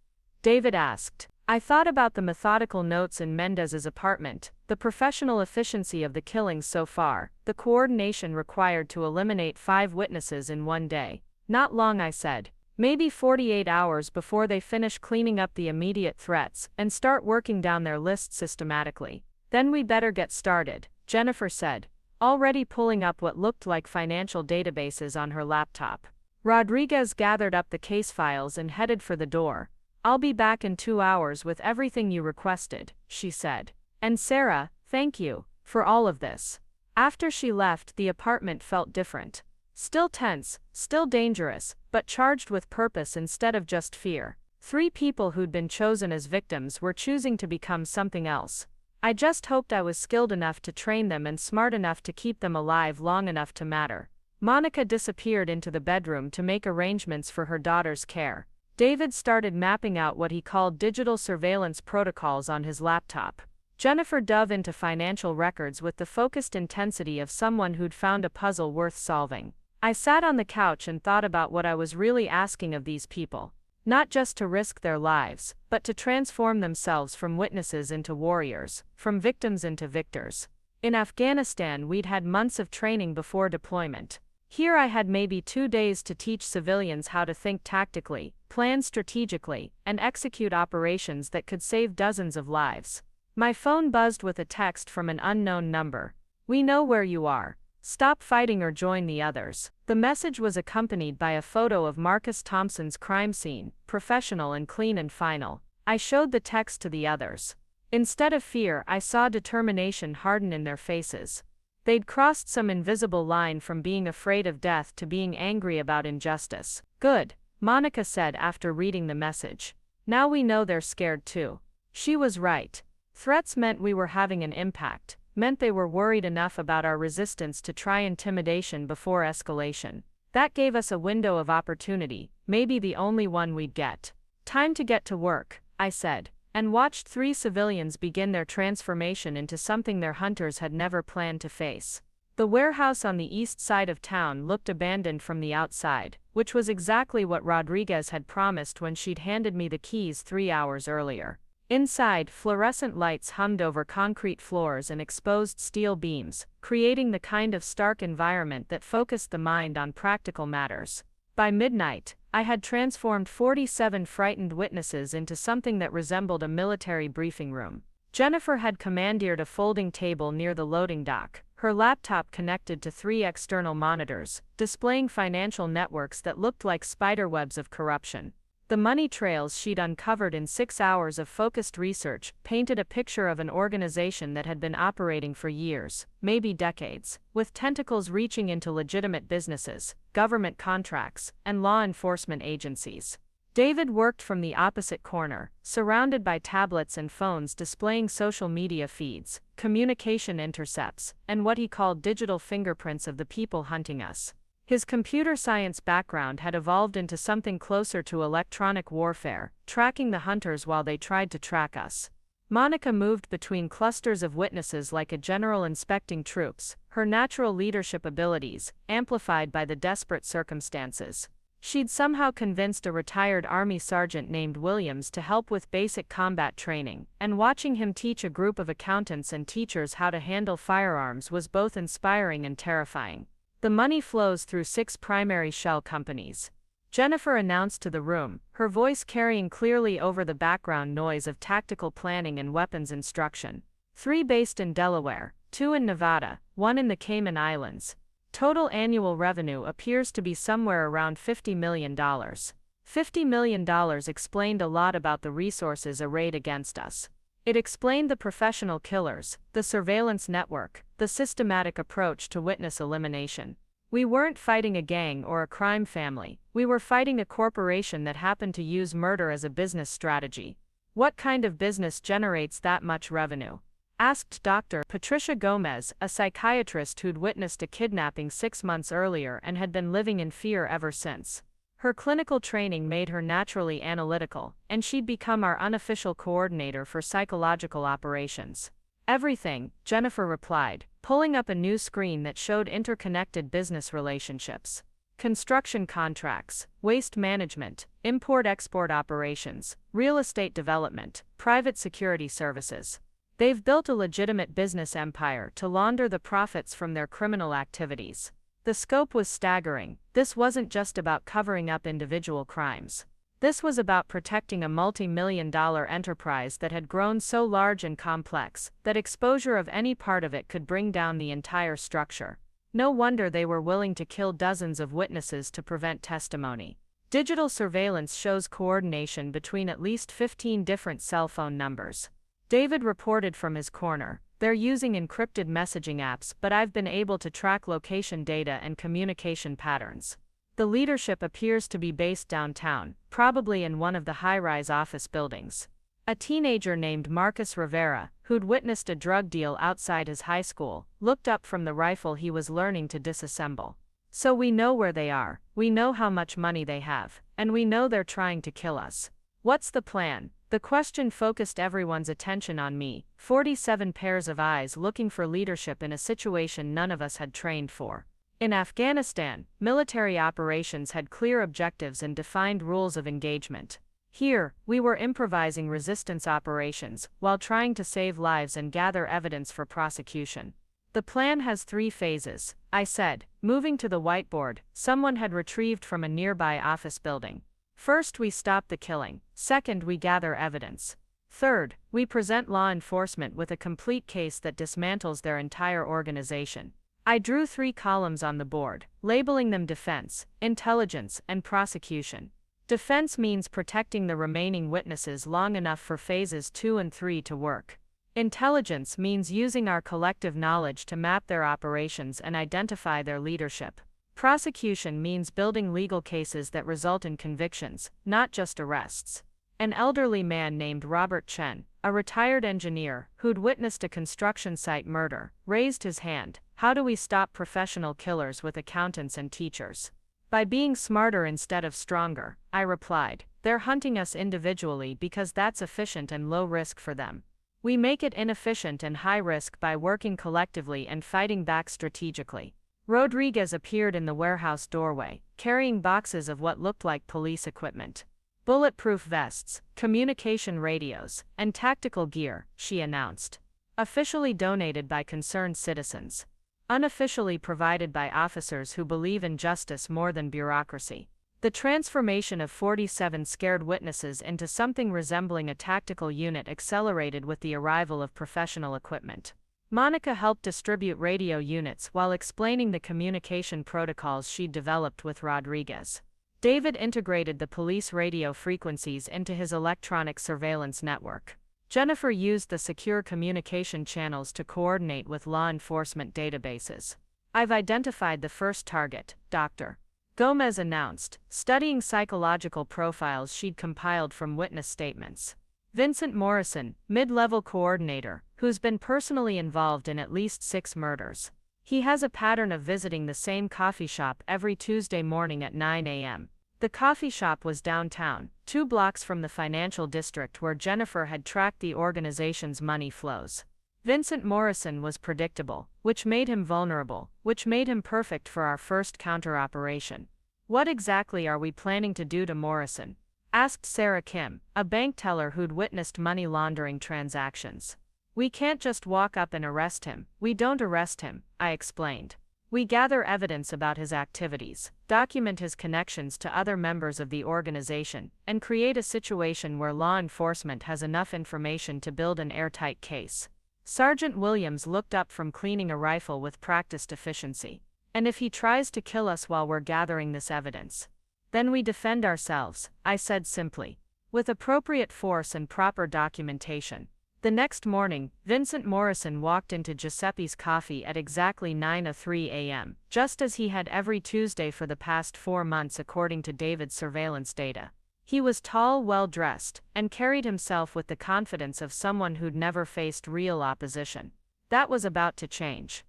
David asked. I thought about the methodical notes in Mendez's apartment, the professional efficiency of the killings so far, the coordination required to eliminate 5 witnesses in one day. Not long, I said. Maybe 48 hours before they finish cleaning up the immediate threats and start working down their list systematically. Then we better get started, Jennifer said, already pulling up what looked like financial databases on her laptop. Rodriguez gathered up the case files and headed for the door. I'll be back in 2 hours with everything you requested, she said. And Sarah, thank you for all of this. After she left, the apartment felt different. Still tense, still dangerous, but charged with purpose instead of just fear. 3 people who'd been chosen as victims were choosing to become something else. I just hoped I was skilled enough to train them and smart enough to keep them alive long enough to matter. Monica disappeared into the bedroom to make arrangements for her daughter's care. David started mapping out what he called digital surveillance protocols on his laptop. Jennifer dove into financial records with the focused intensity of someone who'd found a puzzle worth solving. I sat on the couch and thought about what I was really asking of these people. Not just to risk their lives, but to transform themselves from witnesses into warriors, from victims into victors. In Afghanistan, we'd had months of training before deployment. Here I had maybe 2 days to teach civilians how to think tactically, plan strategically, and execute operations that could save dozens of lives. My phone buzzed with a text from an unknown number. We know where you are. Stop fighting or join the others. The message was accompanied by a photo of Marcus Thompson's crime scene, professional and clean and final. I showed the text to the others. Instead of fear, I saw determination harden in their faces. They'd crossed some invisible line from being afraid of death to being angry about injustice. Good, Monica said after reading the message. Now we know they're scared too. She was right. Threats meant we were having an impact, meant they were worried enough about our resistance to try intimidation before escalation. That gave us a window of opportunity, maybe the only one we'd get. Time to get to work, I said, and watched 3 civilians begin their transformation into something their hunters had never planned to face. The warehouse on the east side of town looked abandoned from the outside, which was exactly what Rodriguez had promised when she'd handed me the keys 3 hours earlier. Inside, fluorescent lights hummed over concrete floors and exposed steel beams, creating the kind of stark environment that focused the mind on practical matters. By midnight, I had transformed 47 frightened witnesses into something that resembled a military briefing room. Jennifer had commandeered a folding table near the loading dock, her laptop connected to 3 external monitors, displaying financial networks that looked like spiderwebs of corruption. The money trails she'd uncovered in 6 hours of focused research painted a picture of an organization that had been operating for years, maybe decades, with tentacles reaching into legitimate businesses, government contracts, and law enforcement agencies. David worked from the opposite corner, surrounded by tablets and phones displaying social media feeds, communication intercepts, and what he called digital fingerprints of the people hunting us. His computer science background had evolved into something closer to electronic warfare, tracking the hunters while they tried to track us. Monica moved between clusters of witnesses like a general inspecting troops, her natural leadership abilities, amplified by the desperate circumstances. She'd somehow convinced a retired Army sergeant named Williams to help with basic combat training, and watching him teach a group of accountants and teachers how to handle firearms was both inspiring and terrifying. The money flows through 6 primary shell companies. Jennifer announced to the room, her voice carrying clearly over the background noise of tactical planning and weapons instruction. 3 based in Delaware, 2 in Nevada, 1 in the Cayman Islands. Total annual revenue appears to be somewhere around $50 million. $50 million explained a lot about the resources arrayed against us. It explained the professional killers, the surveillance network, the systematic approach to witness elimination. We weren't fighting a gang or a crime family, we were fighting a corporation that happened to use murder as a business strategy. What kind of business generates that much revenue? Asked Dr. Patricia Gomez, a psychiatrist who'd witnessed a kidnapping 6 months earlier and had been living in fear ever since. Her clinical training made her naturally analytical, and she'd become our unofficial coordinator for psychological operations. Everything, Jennifer replied, pulling up a new screen that showed interconnected business relationships. Construction contracts, waste management, import-export operations, real estate development, private security services. They've built a legitimate business empire to launder the profits from their criminal activities. The scope was staggering. This wasn't just about covering up individual crimes. This was about protecting a multi-million-dollar enterprise that had grown so large and complex that exposure of any part of it could bring down the entire structure. No wonder they were willing to kill dozens of witnesses to prevent testimony. Digital surveillance shows coordination between at least 15 different cell phone numbers. David reported from his corner. They're using encrypted messaging apps, but I've been able to track location data and communication patterns. The leadership appears to be based downtown, probably in one of the high-rise office buildings. A teenager named Marcus Rivera, who'd witnessed a drug deal outside his high school, looked up from the rifle he was learning to disassemble. So we know where they are, we know how much money they have, and we know they're trying to kill us. What's the plan? The question focused everyone's attention on me, 47 pairs of eyes looking for leadership in a situation none of us had trained for. In Afghanistan, military operations had clear objectives and defined rules of engagement. Here, we were improvising resistance operations while trying to save lives and gather evidence for prosecution. The plan has 3 phases, I said, moving to the whiteboard someone had retrieved from a nearby office building. First, we stop the killing. Second, we gather evidence. Third, we present law enforcement with a complete case that dismantles their entire organization. I drew 3 columns on the board, labeling them defense, intelligence, and prosecution. Defense means protecting the remaining witnesses long enough for phases 2 and 3 to work. Intelligence means using our collective knowledge to map their operations and identify their leadership. Prosecution means building legal cases that result in convictions, not just arrests. An elderly man named Robert Chen, a retired engineer who'd witnessed a construction site murder, raised his hand. How do we stop professional killers with accountants and teachers? By being smarter instead of stronger, I replied. They're hunting us individually because that's efficient and low risk for them. We make it inefficient and high risk by working collectively and fighting back strategically. Rodriguez appeared in the warehouse doorway, carrying boxes of what looked like police equipment. Bulletproof vests, communication radios, and tactical gear, she announced. Officially donated by concerned citizens. Unofficially provided by officers who believe in justice more than bureaucracy. The transformation of 47 scared witnesses into something resembling a tactical unit accelerated with the arrival of professional equipment. Monica helped distribute radio units while explaining the communication protocols she'd developed with Rodriguez. David integrated the police radio frequencies into his electronic surveillance network. Jennifer used the secure communication channels to coordinate with law enforcement databases. I've identified the first target, Dr. Gomez announced, studying psychological profiles she'd compiled from witness statements. Vincent Morrison, mid-level coordinator, who's been personally involved in at least 6 murders. He has a pattern of visiting the same coffee shop every Tuesday morning at 9 a.m. The coffee shop was downtown, 2 blocks from the financial district where Jennifer had tracked the organization's money flows. Vincent Morrison was predictable, which made him vulnerable, which made him perfect for our first counter-operation. What exactly are we planning to do to Morrison? Asked Sarah Chen, a bank teller who'd witnessed money laundering transactions. We can't just walk up and arrest him. We don't arrest him, I explained. We gather evidence about his activities, document his connections to other members of the organization, and create a situation where law enforcement has enough information to build an airtight case. Sergeant Williams looked up from cleaning a rifle with practiced efficiency. And if he tries to kill us while we're gathering this evidence? Then we defend ourselves, I said simply. With appropriate force and proper documentation. The next morning, Vincent Morrison walked into Giuseppe's Coffee at exactly 9:03 a.m., just as he had every Tuesday for the past 4 months according to David's surveillance data. He was tall, well-dressed, and carried himself with the confidence of someone who'd never faced real opposition. That was about to change.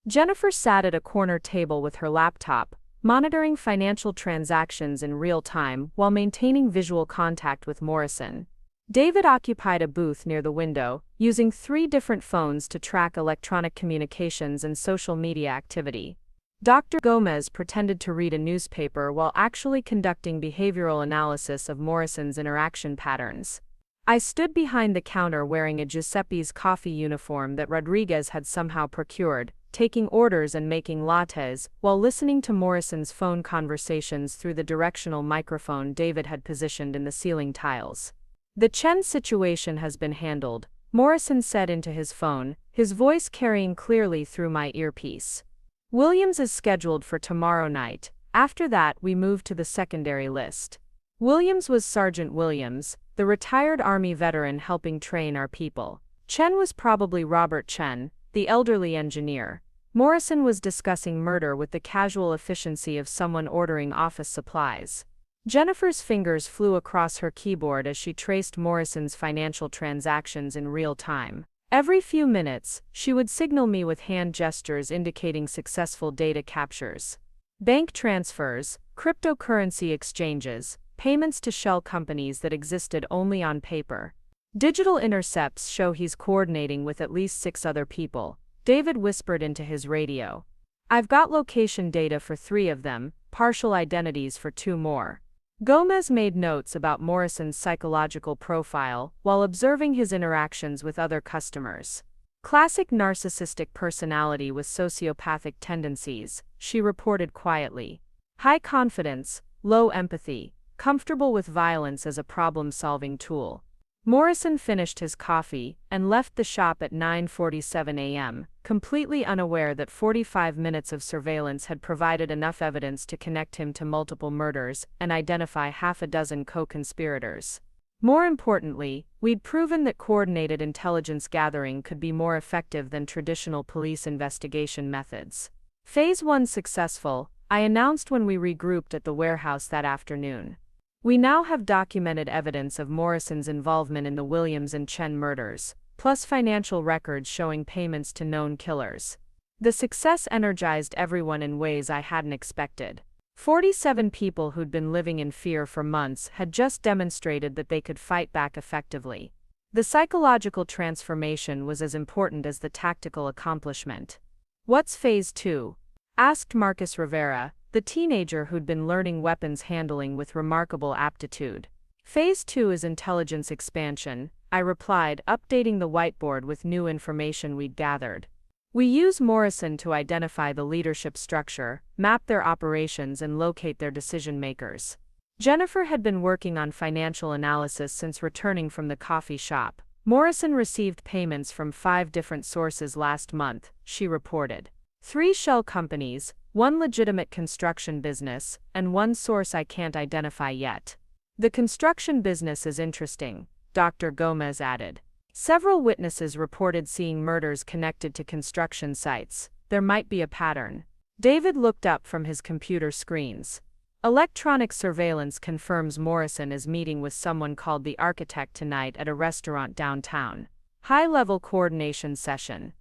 Jennifer sat at a corner table with her laptop, monitoring financial transactions in real time while maintaining visual contact with Morrison. David occupied a booth near the window, using 3 different phones to track electronic communications and social media activity. Dr. Gomez pretended to read a newspaper while actually conducting behavioral analysis of Morrison's interaction patterns. I stood behind the counter wearing a Giuseppe's Coffee uniform that Rodriguez had somehow procured, taking orders and making lattes, while listening to Morrison's phone conversations through the directional microphone David had positioned in the ceiling tiles. The Chen situation has been handled, Morrison said into his phone, his voice carrying clearly through my earpiece. Williams is scheduled for tomorrow night. After that, we move to the secondary list. Williams was Sergeant Williams, the retired Army veteran helping train our people. Chen was probably Robert Chen, the elderly engineer. Morrison was discussing murder with the casual efficiency of someone ordering office supplies. Jennifer's fingers flew across her keyboard as she traced Morrison's financial transactions in real time. Every few minutes, she would signal me with hand gestures indicating successful data captures. Bank transfers, cryptocurrency exchanges, payments to shell companies that existed only on paper. Digital intercepts show he's coordinating with at least 6 other people, David whispered into his radio. I've got location data for 3 of them, partial identities for 2 more. Gomez made notes about Morrison's psychological profile while observing his interactions with other customers. Classic narcissistic personality with sociopathic tendencies, she reported quietly. High confidence, low empathy, comfortable with violence as a problem-solving tool. Morrison finished his coffee and left the shop at 9:47 a.m., completely unaware that 45 minutes of surveillance had provided enough evidence to connect him to multiple murders and identify half a dozen co-conspirators. More importantly, we'd proven that coordinated intelligence gathering could be more effective than traditional police investigation methods. Phase 1 successful, I announced when we regrouped at the warehouse that afternoon. We now have documented evidence of Morrison's involvement in the Williams and Chen murders, plus financial records showing payments to known killers. The success energized everyone in ways I hadn't expected. 47 people who'd been living in fear for months had just demonstrated that they could fight back effectively. The psychological transformation was as important as the tactical accomplishment. "What's Phase 2? Asked Marcus Rivera, the teenager who'd been learning weapons handling with remarkable aptitude. "Phase 2 is intelligence expansion," I replied, updating the whiteboard with new information we'd gathered. "We use Morrison to identify the leadership structure, map their operations, and locate their decision-makers." Jennifer had been working on financial analysis since returning from the coffee shop. "Morrison received payments from 5 different sources last month," she reported. 3 shell companies, 1 legitimate construction business, and 1 source I can't identify yet. "The construction business is interesting," Dr. Gomez added. "Several witnesses reported seeing murders connected to construction sites. There might be a pattern." David looked up from his computer screens. "Electronic surveillance confirms Morrison is meeting with someone called the Architect tonight at a restaurant downtown. High-level coordination session."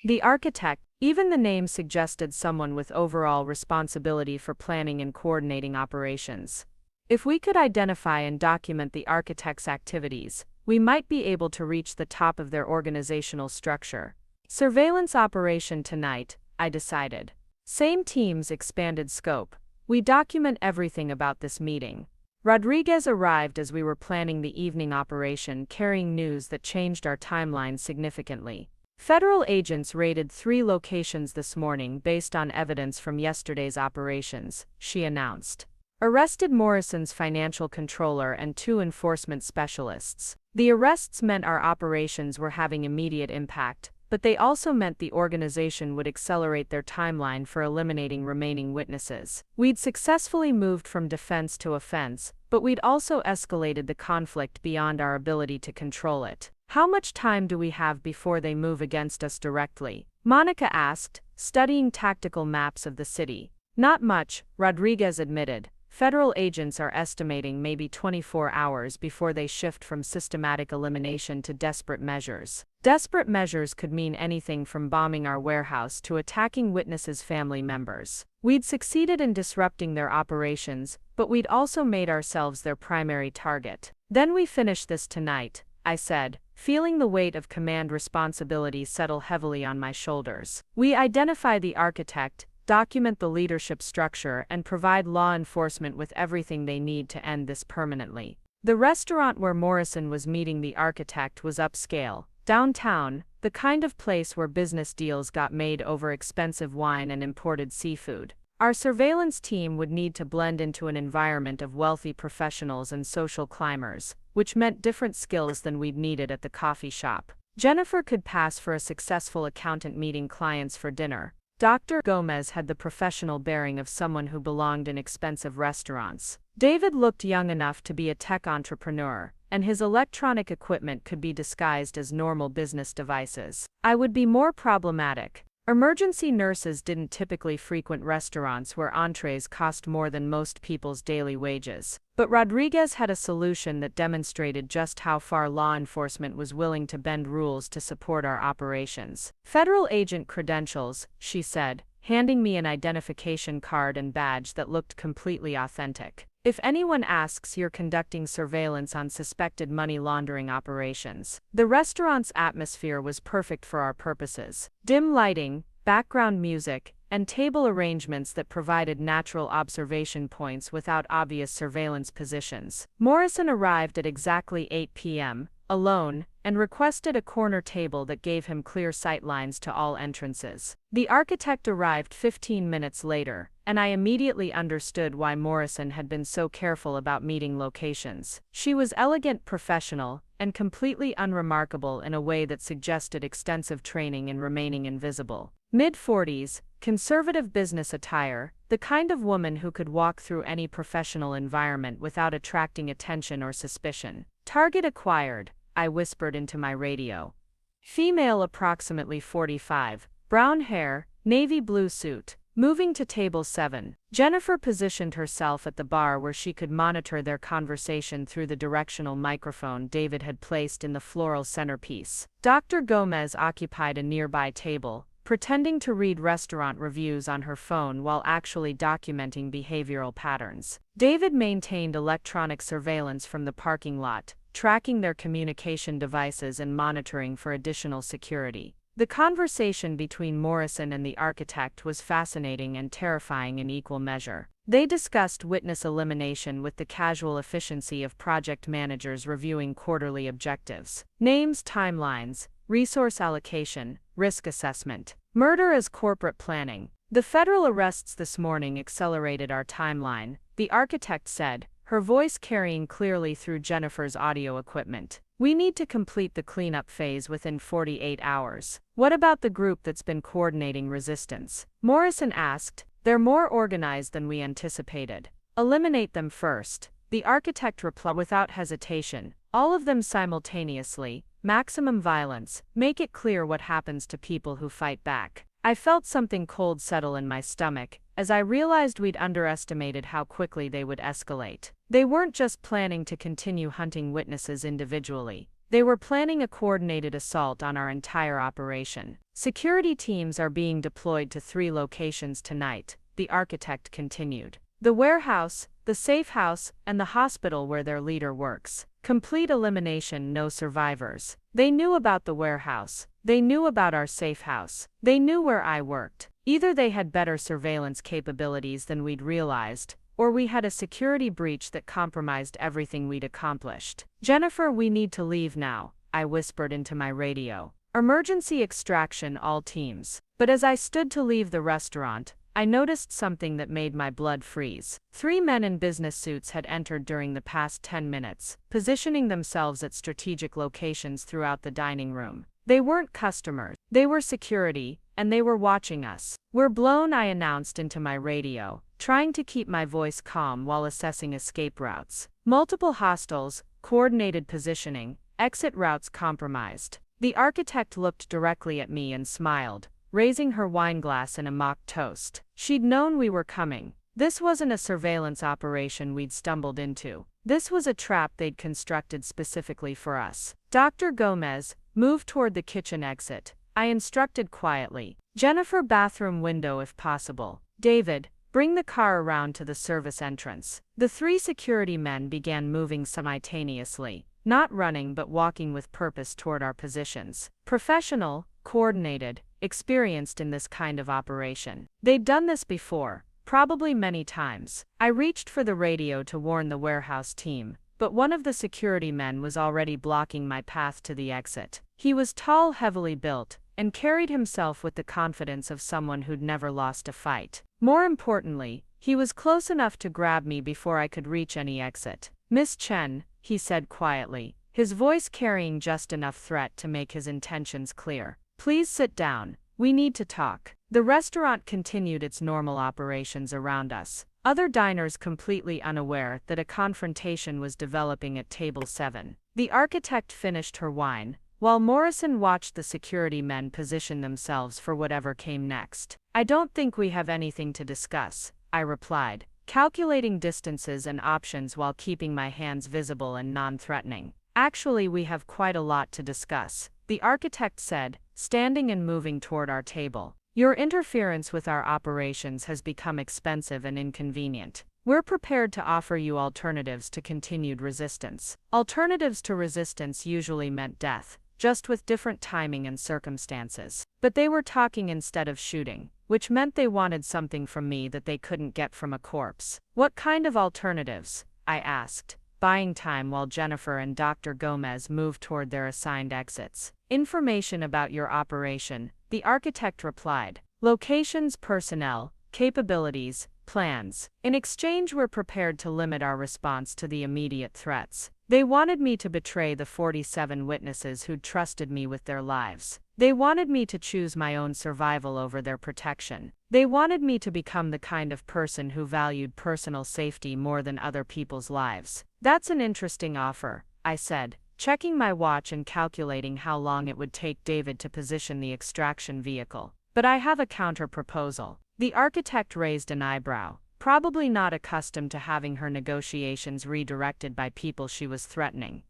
The Architect, even the name suggested someone with overall responsibility for planning and coordinating operations. If we could identify and document the Architect's activities, we might be able to reach the top of their organizational structure. Surveillance operation tonight, I decided. Same teams, expanded scope. We document everything about this meeting. Rodriguez arrived as we were planning the evening operation, carrying news that changed our timeline significantly. "Federal agents raided 3 locations this morning based on evidence from yesterday's operations," she announced. "Arrested Morrison's financial controller and 2 enforcement specialists." The arrests meant our operations were having immediate impact, but they also meant the organization would accelerate their timeline for eliminating remaining witnesses. We'd successfully moved from defense to offense, but we'd also escalated the conflict beyond our ability to control it. "How much time do we have before they move against us directly?" Monica asked, studying tactical maps of the city. "Not much," Rodriguez admitted. "Federal agents are estimating maybe 24 hours before they shift from systematic elimination to desperate measures." Desperate measures could mean anything from bombing our warehouse to attacking witnesses' family members. We'd succeeded in disrupting their operations, but we'd also made ourselves their primary target. "Then we finish this tonight," I said, feeling the weight of command responsibility settle heavily on my shoulders. "We identify the Architect, document the leadership structure, and provide law enforcement with everything they need to end this permanently." The restaurant where Morrison was meeting the Architect was upscale, downtown, the kind of place where business deals got made over expensive wine and imported seafood. Our surveillance team would need to blend into an environment of wealthy professionals and social climbers, which meant different skills than we'd needed at the coffee shop. Jennifer could pass for a successful accountant meeting clients for dinner. Dr. Gomez had the professional bearing of someone who belonged in expensive restaurants. David looked young enough to be a tech entrepreneur, and his electronic equipment could be disguised as normal business devices. I would be more problematic. Emergency nurses didn't typically frequent restaurants where entrees cost more than most people's daily wages. But Rodriguez had a solution that demonstrated just how far law enforcement was willing to bend rules to support our operations. "Federal agent credentials," she said, handing me an identification card and badge that looked completely authentic. "If anyone asks, you're conducting surveillance on suspected money laundering operations." The restaurant's atmosphere was perfect for our purposes. Dim lighting, background music, and table arrangements that provided natural observation points without obvious surveillance positions. Morrison arrived at exactly 8 p.m., alone, and requested a corner table that gave him clear sightlines to all entrances. The Architect arrived 15 minutes later, and I immediately understood why Morrison had been so careful about meeting locations. She was elegant, professional, and completely unremarkable in a way that suggested extensive training in remaining invisible. Mid-40s, conservative business attire, the kind of woman who could walk through any professional environment without attracting attention or suspicion. Target acquired, I whispered into my radio. Female approximately 45, brown hair, navy blue suit. Moving to table 7, Jennifer positioned herself at the bar where she could monitor their conversation through the directional microphone David had placed in the floral centerpiece. Dr. Gomez occupied a nearby table, pretending to read restaurant reviews on her phone while actually documenting behavioral patterns. David maintained electronic surveillance from the parking lot, tracking their communication devices and monitoring for additional security. The conversation between Morrison and the architect was fascinating and terrifying in equal measure. They discussed witness elimination with the casual efficiency of project managers reviewing quarterly objectives. Names, timelines, resource allocation, risk assessment. Murder as corporate planning. The federal arrests this morning accelerated our timeline, the architect said, her voice carrying clearly through Jennifer's audio equipment. We need to complete the cleanup phase within 48 hours. What about the group that's been coordinating resistance? Morrison asked. They're more organized than we anticipated. Eliminate them first. The architect replied without hesitation. All of them simultaneously. Maximum violence. Make it clear what happens to people who fight back. I felt something cold settle in my stomach, as I realized we'd underestimated how quickly they would escalate. They weren't just planning to continue hunting witnesses individually. They were planning a coordinated assault on our entire operation. Security teams are being deployed to 3 locations tonight, the architect continued. The warehouse, the safe house, and the hospital where their leader works. Complete elimination, no survivors. They knew about the warehouse. They knew about our safe house. They knew where I worked. Either they had better surveillance capabilities than we'd realized, or we had a security breach that compromised everything we'd accomplished. Jennifer, we need to leave now, I whispered into my radio. Emergency extraction, all teams. But as I stood to leave the restaurant, I noticed something that made my blood freeze. 3 men in business suits had entered during the past 10 minutes, positioning themselves at strategic locations throughout the dining room. They weren't customers. They were security, and they were watching us. We're blown, I announced into my radio, trying to keep my voice calm while assessing escape routes. Multiple hostiles, coordinated positioning, exit routes compromised. The architect looked directly at me and smiled, raising her wineglass in a mock toast. She'd known we were coming. This wasn't a surveillance operation we'd stumbled into. This was a trap they'd constructed specifically for us. Dr. Gomez, move toward the kitchen exit, I instructed quietly. Jennifer, bathroom window if possible. David, bring the car around to the service entrance. The 3 security men began moving simultaneously, not running but walking with purpose toward our positions. Professional, coordinated, experienced in this kind of operation. They'd done this before, probably many times. I reached for the radio to warn the warehouse team, but one of the security men was already blocking my path to the exit. He was tall, heavily built, and carried himself with the confidence of someone who'd never lost a fight. More importantly, he was close enough to grab me before I could reach any exit. Miss Chen, he said quietly, his voice carrying just enough threat to make his intentions clear. Please sit down. We need to talk. The restaurant continued its normal operations around us, other diners completely unaware that a confrontation was developing at table 7. The architect finished her wine, while Morrison watched the security men position themselves for whatever came next. I don't think we have anything to discuss, I replied, calculating distances and options while keeping my hands visible and non-threatening. Actually, we have quite a lot to discuss, the architect said, standing and moving toward our table. Your interference with our operations has become expensive and inconvenient. We're prepared to offer you alternatives to continued resistance. Alternatives to resistance usually meant death, just with different timing and circumstances. But they were talking instead of shooting, which meant they wanted something from me that they couldn't get from a corpse. What kind of alternatives? I asked, buying time while Jennifer and Dr. Gomez moved toward their assigned exits. Information about your operation, the architect replied. Locations, personnel, capabilities, plans. In exchange, we're prepared to limit our response to the immediate threats. They wanted me to betray the 47 witnesses who'd trusted me with their lives. They wanted me to choose my own survival over their protection. They wanted me to become the kind of person who valued personal safety more than other people's lives. That's an interesting offer, I said, checking my watch and calculating how long it would take David to position the extraction vehicle. But I have a counter-proposal. The architect raised an eyebrow, probably not accustomed to having her negotiations redirected by people she was threatening.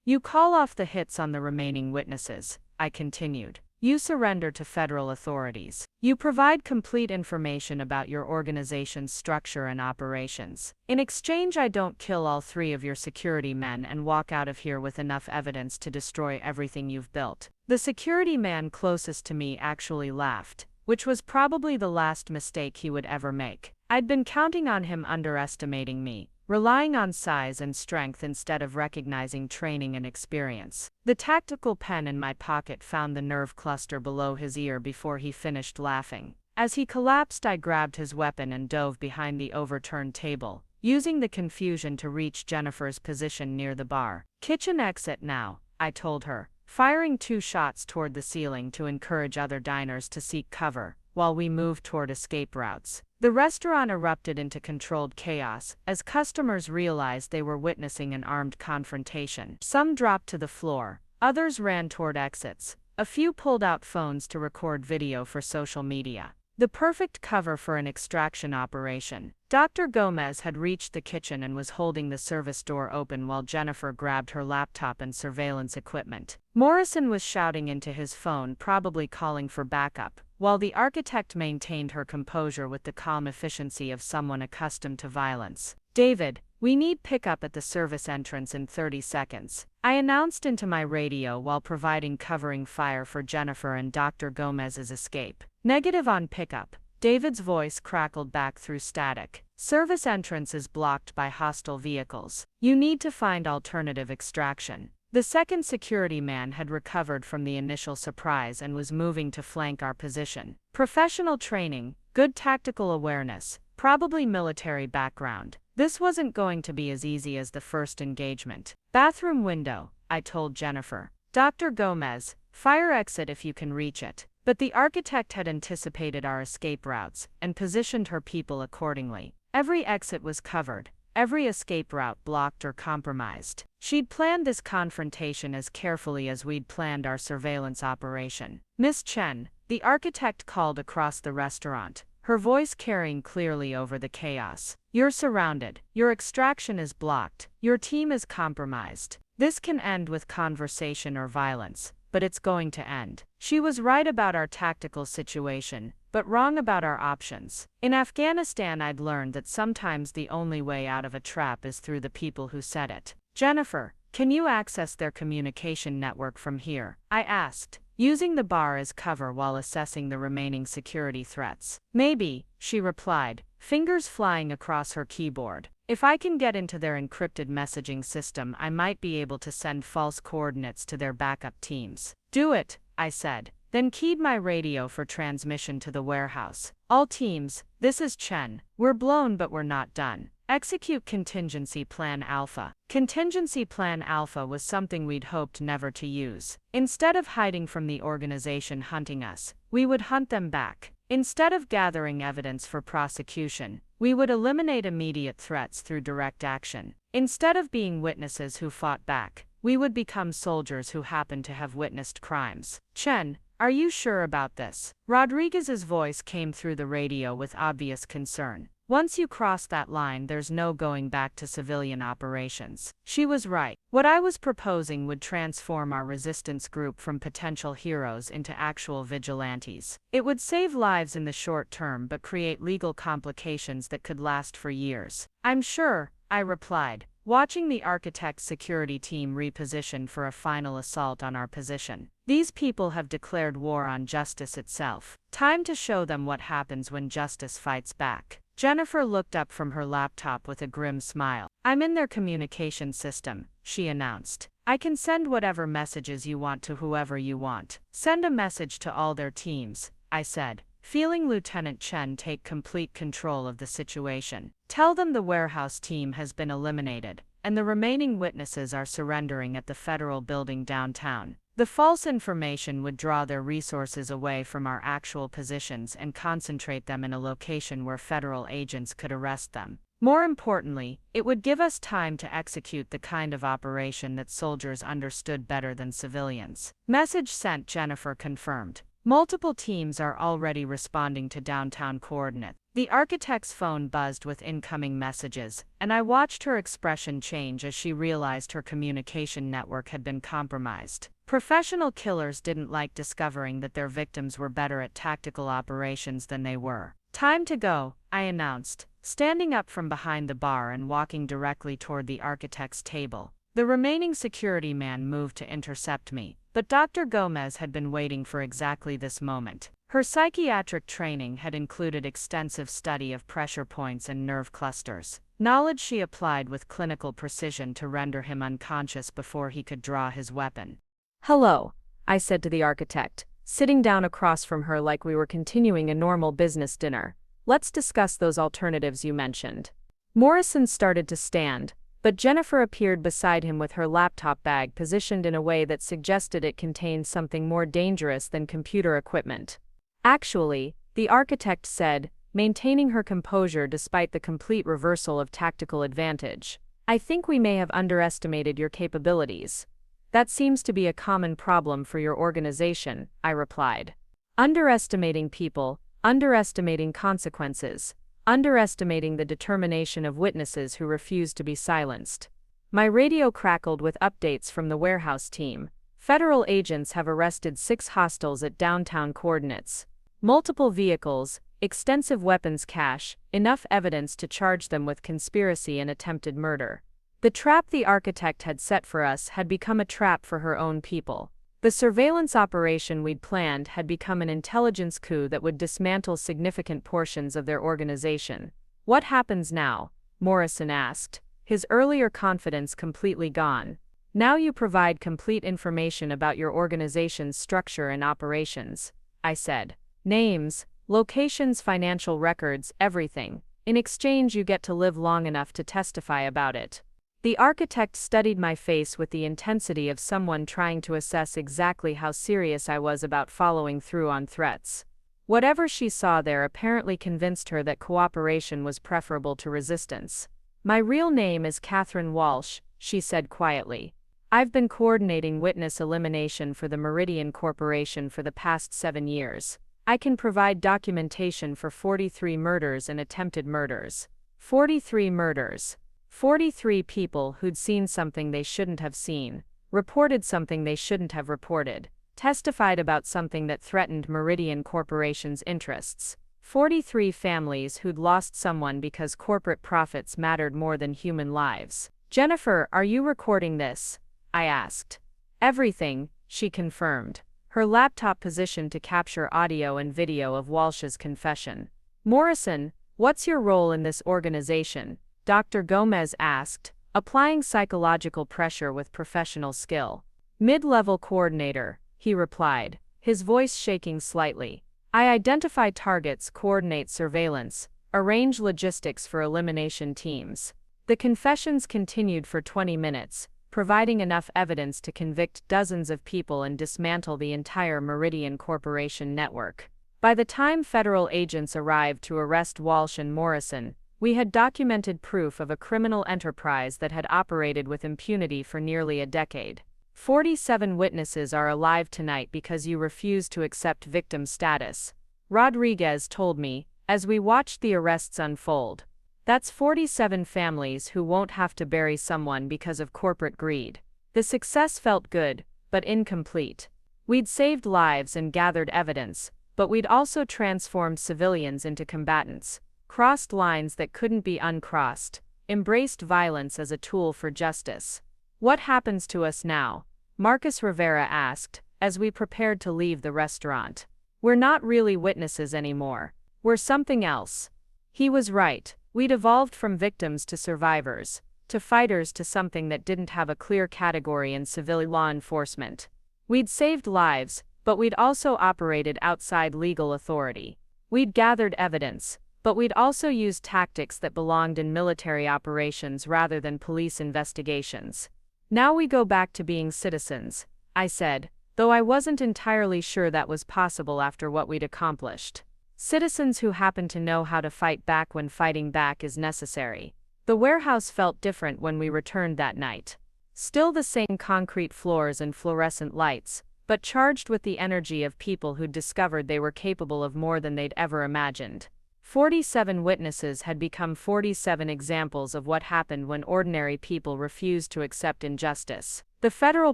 You call off the hits on the remaining witnesses, I continued. You surrender to federal authorities. You provide complete information about your organization's structure and operations. In exchange, I don't kill all 3 of your security men and walk out of here with enough evidence to destroy everything you've built. The security man closest to me actually laughed, which was probably the last mistake he would ever make. I'd been counting on him underestimating me, relying on size and strength instead of recognizing training and experience. The tactical pen in my pocket found the nerve cluster below his ear before he finished laughing. As he collapsed, I grabbed his weapon and dove behind the overturned table, using the confusion to reach Jennifer's position near the bar. Kitchen exit now, I told her, firing 2 shots toward the ceiling to encourage other diners to seek cover, while we moved toward escape routes. The restaurant erupted into controlled chaos as customers realized they were witnessing an armed confrontation. Some dropped to the floor, others ran toward exits. A few pulled out phones to record video for social media. The perfect cover for an extraction operation. Dr. Gomez had reached the kitchen and was holding the service door open while Jennifer grabbed her laptop and surveillance equipment. Morrison was shouting into his phone, probably calling for backup, while the architect maintained her composure with the calm efficiency of someone accustomed to violence. David, we need pickup at the service entrance in 30 seconds. I announced into my radio while providing covering fire for Jennifer and Dr. Gomez's escape. Negative on pickup. David's voice crackled back through static. Service entrance is blocked by hostile vehicles. You need to find alternative extraction. The second security man had recovered from the initial surprise and was moving to flank our position. Professional training, good tactical awareness, probably military background. This wasn't going to be as easy as the first engagement. Bathroom window, I told Jennifer. Dr. Gomez, fire exit if you can reach it. But the architect had anticipated our escape routes and positioned her people accordingly. Every exit was covered, every escape route blocked or compromised. She'd planned this confrontation as carefully as we'd planned our surveillance operation. Miss Chen, the architect called across the restaurant, her voice carrying clearly over the chaos. You're surrounded. Your extraction is blocked. Your team is compromised. This can end with conversation or violence, but it's going to end. She was right about our tactical situation, but wrong about our options. In Afghanistan, I'd learned that sometimes the only way out of a trap is through the people who set it. Jennifer, can you access their communication network from here? I asked, using the bar as cover while assessing the remaining security threats. Maybe, she replied, fingers flying across her keyboard. If I can get into their encrypted messaging system, I might be able to send false coordinates to their backup teams. Do it, I said, then keyed my radio for transmission to the warehouse. All teams, this is Chen. We're blown but we're not done. Execute Contingency Plan Alpha. Contingency Plan Alpha was something we'd hoped never to use. Instead of hiding from the organization hunting us, we would hunt them back. Instead of gathering evidence for prosecution, we would eliminate immediate threats through direct action. Instead of being witnesses who fought back, we would become soldiers who happened to have witnessed crimes. Chen, are you sure about this? Rodriguez's voice came through the radio with obvious concern. Once you cross that line, there's no going back to civilian operations. She was right. What I was proposing would transform our resistance group from potential heroes into actual vigilantes. It would save lives in the short term but create legal complications that could last for years. I'm sure, I replied, watching the architect's security team reposition for a final assault on our position. These people have declared war on justice itself. Time to show them what happens when justice fights back. Jennifer looked up from her laptop with a grim smile. I'm in their communication system, she announced. I can send whatever messages you want to whoever you want. Send a message to all their teams, I said, feeling Lieutenant Chen take complete control of the situation. Tell them the warehouse team has been eliminated, and the remaining witnesses are surrendering at the federal building downtown. The false information would draw their resources away from our actual positions and concentrate them in a location where federal agents could arrest them. More importantly, it would give us time to execute the kind of operation that soldiers understood better than civilians. Message sent, Jennifer confirmed. Multiple teams are already responding to downtown coordinates. The architect's phone buzzed with incoming messages, and I watched her expression change as she realized her communication network had been compromised. Professional killers didn't like discovering that their victims were better at tactical operations than they were. Time to go, I announced, standing up from behind the bar and walking directly toward the architect's table. The remaining security man moved to intercept me, but Dr. Gomez had been waiting for exactly this moment. Her psychiatric training had included extensive study of pressure points and nerve clusters, knowledge she applied with clinical precision to render him unconscious before he could draw his weapon. Hello, I said to the architect, sitting down across from her like we were continuing a normal business dinner. Let's discuss those alternatives you mentioned. Morrison started to stand, but Jennifer appeared beside him with her laptop bag positioned in a way that suggested it contained something more dangerous than computer equipment. Actually, the architect said, maintaining her composure despite the complete reversal of tactical advantage, I think we may have underestimated your capabilities. That seems to be a common problem for your organization, I replied. Underestimating people, underestimating consequences, underestimating the determination of witnesses who refuse to be silenced. My radio crackled with updates from the warehouse team. Federal agents have arrested 6 hostiles at downtown coordinates. Multiple vehicles, extensive weapons cache, enough evidence to charge them with conspiracy and attempted murder. The trap the architect had set for us had become a trap for her own people. The surveillance operation we'd planned had become an intelligence coup that would dismantle significant portions of their organization. What happens now? Morrison asked, his earlier confidence completely gone. Now you provide complete information about your organization's structure and operations, I said. Names, locations, financial records, everything. In exchange, you get to live long enough to testify about it. The architect studied my face with the intensity of someone trying to assess exactly how serious I was about following through on threats. Whatever she saw there apparently convinced her that cooperation was preferable to resistance. My real name is Catherine Walsh, she said quietly. I've been coordinating witness elimination for the Meridian Corporation for the past 7 years. I can provide documentation for 43 murders and attempted murders. 43 murders. 43 people who'd seen something they shouldn't have seen, reported something they shouldn't have reported, testified about something that threatened Meridian Corporation's interests. 43 families who'd lost someone because corporate profits mattered more than human lives. Jennifer, are you recording this? I asked. Everything, she confirmed, her laptop positioned to capture audio and video of Walsh's confession. Morrison, what's your role in this organization? Dr. Gomez asked, applying psychological pressure with professional skill. Mid-level coordinator, he replied, his voice shaking slightly. I identify targets, coordinate surveillance, arrange logistics for elimination teams. The confessions continued for 20 minutes, providing enough evidence to convict dozens of people and dismantle the entire Meridian Corporation network. By the time federal agents arrived to arrest Walsh and Morrison, we had documented proof of a criminal enterprise that had operated with impunity for nearly a decade. 47 witnesses are alive tonight because you refused to accept victim status, Rodriguez told me, as we watched the arrests unfold. That's 47 families who won't have to bury someone because of corporate greed. The success felt good, but incomplete. We'd saved lives and gathered evidence, but we'd also transformed civilians into combatants, crossed lines that couldn't be uncrossed, embraced violence as a tool for justice. What happens to us now? Marcus Rivera asked, as we prepared to leave the restaurant. We're not really witnesses anymore. We're something else. He was right. We'd evolved from victims to survivors, to fighters to something that didn't have a clear category in civil law enforcement. We'd saved lives, but we'd also operated outside legal authority. We'd gathered evidence, but we'd also used tactics that belonged in military operations rather than police investigations. Now we go back to being citizens, I said, though I wasn't entirely sure that was possible after what we'd accomplished. Citizens who happen to know how to fight back when fighting back is necessary. The warehouse felt different when we returned that night. Still the same concrete floors and fluorescent lights, but charged with the energy of people who'd discovered they were capable of more than they'd ever imagined. 47 witnesses had become 47 examples of what happened when ordinary people refused to accept injustice. The federal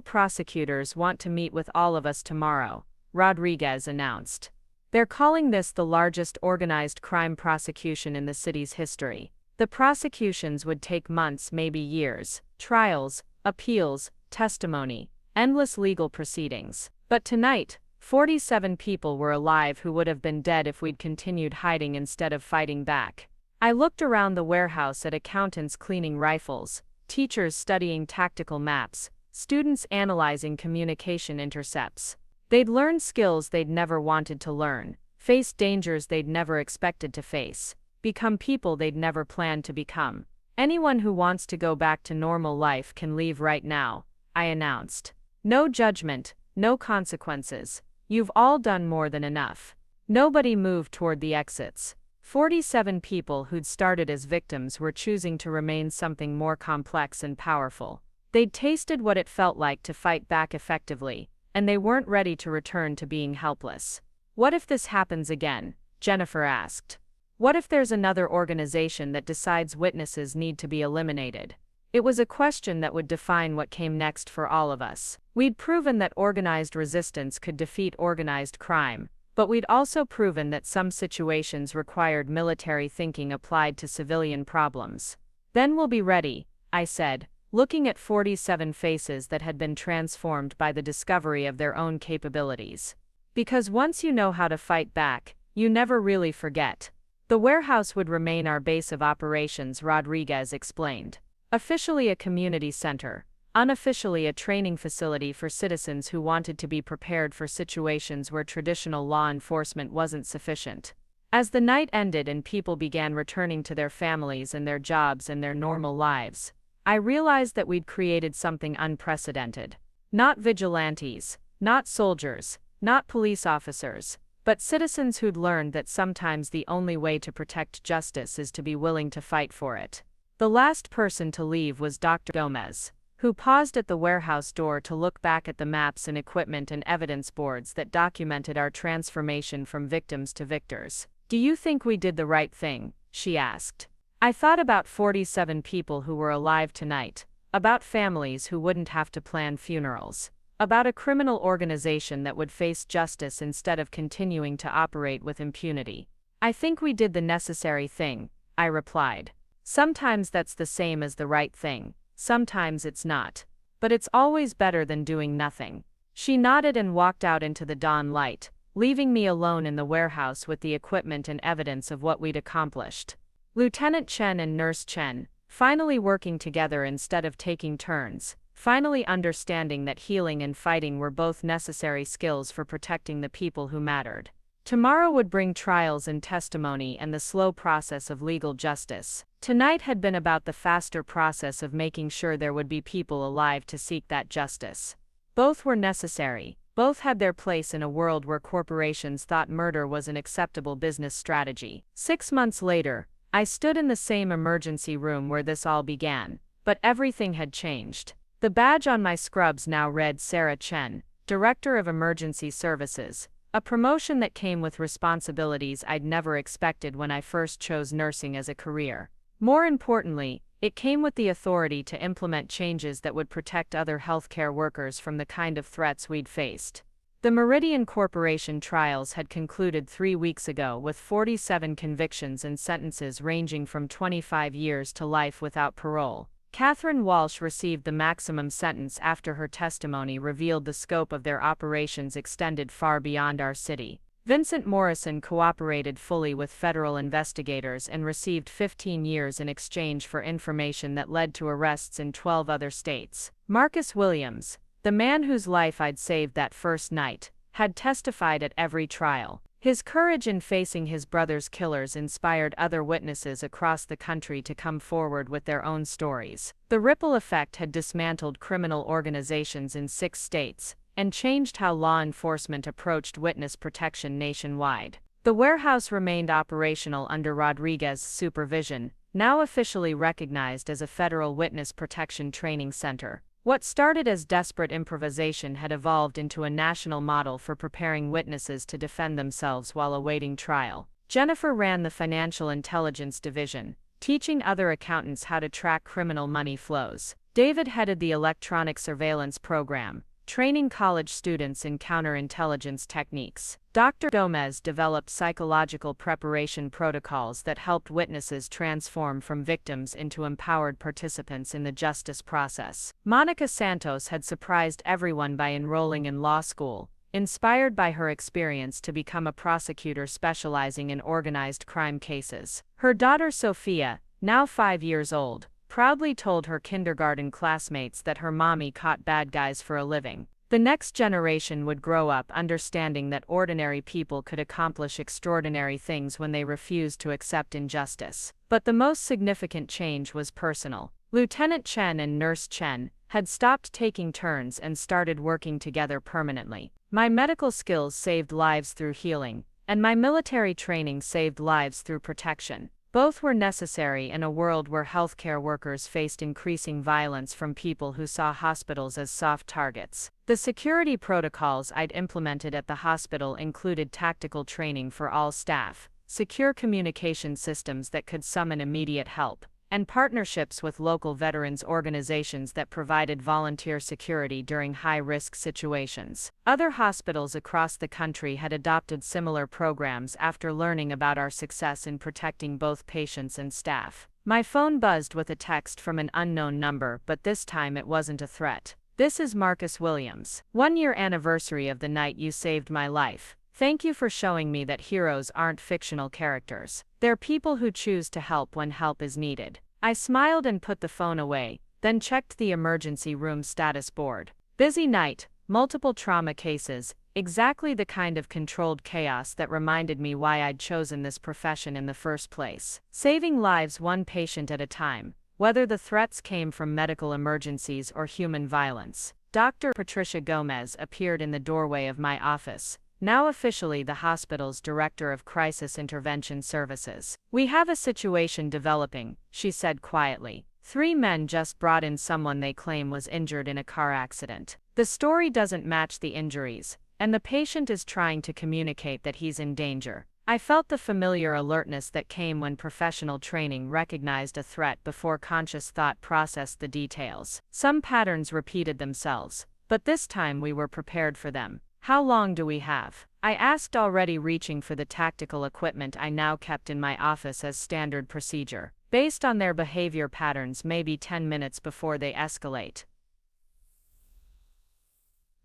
prosecutors want to meet with all of us tomorrow, Rodriguez announced. They're calling this the largest organized crime prosecution in the city's history. The prosecutions would take months, maybe years, trials, appeals, testimony, endless legal proceedings. But tonight, 47 people were alive who would have been dead if we'd continued hiding instead of fighting back. I looked around the warehouse at accountants cleaning rifles, teachers studying tactical maps, students analyzing communication intercepts. They'd learned skills they'd never wanted to learn, faced dangers they'd never expected to face, become people they'd never planned to become. Anyone who wants to go back to normal life can leave right now, I announced. No judgment, no consequences. You've all done more than enough. Nobody moved toward the exits. 47 people who'd started as victims were choosing to remain something more complex and powerful. They'd tasted what it felt like to fight back effectively, and they weren't ready to return to being helpless. What if this happens again? Jennifer asked. What if there's another organization that decides witnesses need to be eliminated? It was a question that would define what came next for all of us. We'd proven that organized resistance could defeat organized crime, but we'd also proven that some situations required military thinking applied to civilian problems. Then we'll be ready, I said, looking at 47 faces that had been transformed by the discovery of their own capabilities. Because once you know how to fight back, you never really forget. The warehouse would remain our base of operations, Rodriguez explained. Officially a community center, unofficially a training facility for citizens who wanted to be prepared for situations where traditional law enforcement wasn't sufficient. As the night ended and people began returning to their families and their jobs and their normal lives, I realized that we'd created something unprecedented. Not vigilantes, not soldiers, not police officers, but citizens who'd learned that sometimes the only way to protect justice is to be willing to fight for it. The last person to leave was Dr. Gomez, who paused at the warehouse door to look back at the maps and equipment and evidence boards that documented our transformation from victims to victors. Do you think we did the right thing? She asked. I thought about 47 people who were alive tonight, about families who wouldn't have to plan funerals, about a criminal organization that would face justice instead of continuing to operate with impunity. I think we did the necessary thing, I replied. Sometimes that's the same as the right thing, sometimes it's not. But it's always better than doing nothing. She nodded and walked out into the dawn light, leaving me alone in the warehouse with the equipment and evidence of what we'd accomplished. Lieutenant Chen and Nurse Chen, finally working together instead of taking turns, finally understanding that healing and fighting were both necessary skills for protecting the people who mattered. Tomorrow would bring trials and testimony and the slow process of legal justice. Tonight had been about the faster process of making sure there would be people alive to seek that justice. Both were necessary. Both had their place in a world where corporations thought murder was an acceptable business strategy. 6 months later, I stood in the same emergency room where this all began, but everything had changed. The badge on my scrubs now read Sarah Chen, Director of Emergency Services, a promotion that came with responsibilities I'd never expected when I first chose nursing as a career. More importantly, it came with the authority to implement changes that would protect other healthcare workers from the kind of threats we'd faced. The Meridian Corporation trials had concluded 3 weeks ago with 47 convictions and sentences ranging from 25 years to life without parole. Catherine Walsh received the maximum sentence after her testimony revealed the scope of their operations extended far beyond our city. Vincent Morrison cooperated fully with federal investigators and received 15 years in exchange for information that led to arrests in 12 other states. Marcus Williams, the man whose life I'd saved that first night, had testified at every trial. His courage in facing his brother's killers inspired other witnesses across the country to come forward with their own stories. The ripple effect had dismantled criminal organizations in 6 states and changed how law enforcement approached witness protection nationwide. The warehouse remained operational under Rodriguez's supervision, now officially recognized as a federal witness protection training center. What started as desperate improvisation had evolved into a national model for preparing witnesses to defend themselves while awaiting trial. Jennifer ran the Financial Intelligence Division, teaching other accountants how to track criminal money flows. David headed the Electronic Surveillance Program, training college students in counterintelligence techniques. Dr. Gomez developed psychological preparation protocols that helped witnesses transform from victims into empowered participants in the justice process. Monica Santos had surprised everyone by enrolling in law school, inspired by her experience to become a prosecutor specializing in organized crime cases. Her daughter Sophia, now 5 years old, proudly told her kindergarten classmates that her mommy caught bad guys for a living. The next generation would grow up understanding that ordinary people could accomplish extraordinary things when they refused to accept injustice. But the most significant change was personal. Lieutenant Chen and Nurse Chen had stopped taking turns and started working together permanently. My medical skills saved lives through healing, and my military training saved lives through protection. Both were necessary in a world where healthcare workers faced increasing violence from people who saw hospitals as soft targets. The security protocols I'd implemented at the hospital included tactical training for all staff, secure communication systems that could summon immediate help, and partnerships with local veterans organizations that provided volunteer security during high-risk situations. Other hospitals across the country had adopted similar programs after learning about our success in protecting both patients and staff. My phone buzzed with a text from an unknown number, but this time it wasn't a threat. "This is Marcus Williams. 1-year anniversary of the night you saved my life. Thank you for showing me that heroes aren't fictional characters. They're people who choose to help when help is needed." I smiled and put the phone away, then checked the emergency room status board. Busy night, multiple trauma cases, exactly the kind of controlled chaos that reminded me why I'd chosen this profession in the first place. Saving lives one patient at a time, whether the threats came from medical emergencies or human violence. Dr. Patricia Gomez appeared in the doorway of my office, now officially the hospital's Director of Crisis Intervention Services. "We have a situation developing," she said quietly. "3 men just brought in someone they claim was injured in a car accident. The story doesn't match the injuries, and the patient is trying to communicate that he's in danger." I felt the familiar alertness that came when professional training recognized a threat before conscious thought processed the details. Some patterns repeated themselves, but this time we were prepared for them. "How long do we have?" I asked, already reaching for the tactical equipment I now kept in my office as standard procedure. "Based on their behavior patterns, maybe 10 minutes before they escalate,"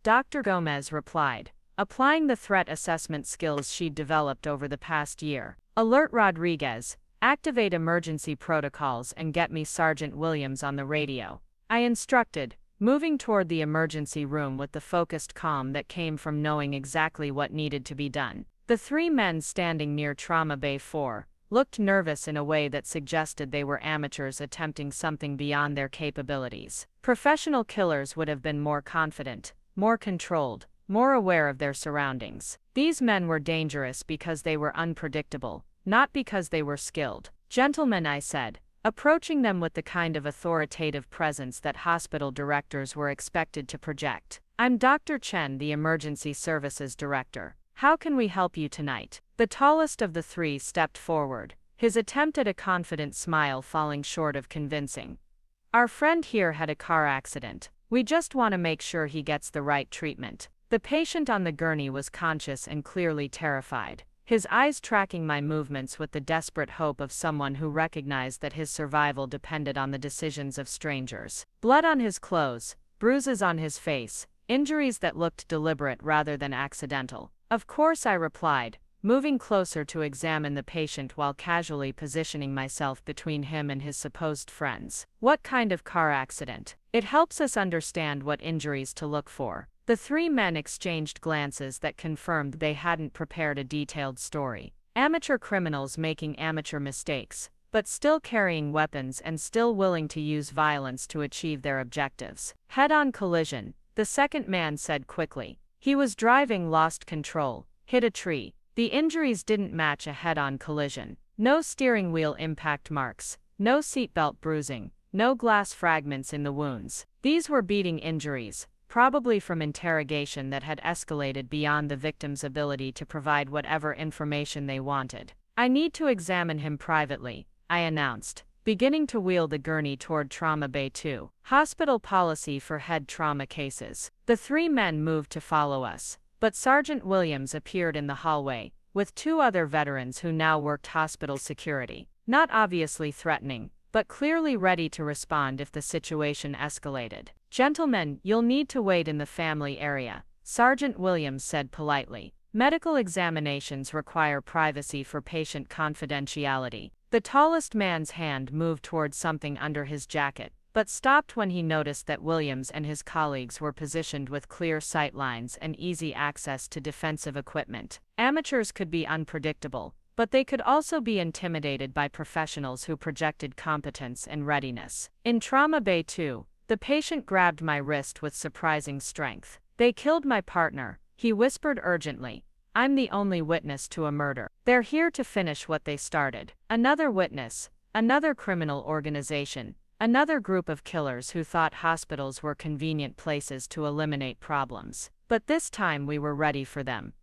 Dr. Gomez replied, applying the threat assessment skills she'd developed over the past year. "Alert Rodriguez, activate emergency protocols and get me Sergeant Williams on the radio," I instructed, moving toward the emergency room with the focused calm that came from knowing exactly what needed to be done. The 3 men standing near Trauma Bay 4 looked nervous in a way that suggested they were amateurs attempting something beyond their capabilities. Professional killers would have been more confident, more controlled, more aware of their surroundings. These men were dangerous because they were unpredictable, not because they were skilled. "Gentlemen," I said, approaching them with the kind of authoritative presence that hospital directors were expected to project. "I'm Dr. Chen, the Emergency Services Director. How can we help you tonight?" The tallest of the 3 stepped forward, his attempt at a confident smile falling short of convincing. "Our friend here had a car accident. We just want to make sure he gets the right treatment." The patient on the gurney was conscious and clearly terrified, his eyes tracking my movements with the desperate hope of someone who recognized that his survival depended on the decisions of strangers. Blood on his clothes, bruises on his face, injuries that looked deliberate rather than accidental. "Of course," I replied, moving closer to examine the patient while casually positioning myself between him and his supposed friends. "What kind of car accident? It helps us understand what injuries to look for." The 3 men exchanged glances that confirmed they hadn't prepared a detailed story. Amateur criminals making amateur mistakes, but still carrying weapons and still willing to use violence to achieve their objectives. "Head-on collision," the second man said quickly. "He was driving, lost control, hit a tree." The injuries didn't match a head-on collision. No steering wheel impact marks, no seatbelt bruising, no glass fragments in the wounds. These were beating injuries, probably from interrogation that had escalated beyond the victim's ability to provide whatever information they wanted. "I need to examine him privately," I announced, beginning to wheel the gurney toward Trauma Bay 2. Hospital policy for head trauma cases. The three men moved to follow us, but Sergeant Williams appeared in the hallway, with two other veterans who now worked hospital security. Not obviously threatening, but clearly ready to respond if the situation escalated. "Gentlemen, you'll need to wait in the family area," Sergeant Williams said politely. "Medical examinations require privacy for patient confidentiality." The tallest man's hand moved toward something under his jacket, but stopped when he noticed that Williams and his colleagues were positioned with clear sight lines and easy access to defensive equipment. Amateurs could be unpredictable, but they could also be intimidated by professionals who projected competence and readiness. In Trauma Bay 2, the patient grabbed my wrist with surprising strength. "They killed my partner," he whispered urgently. "I'm the only witness to a murder. They're here to finish what they started." Another witness, another criminal organization, another group of killers who thought hospitals were convenient places to eliminate problems. But this time we were ready for them.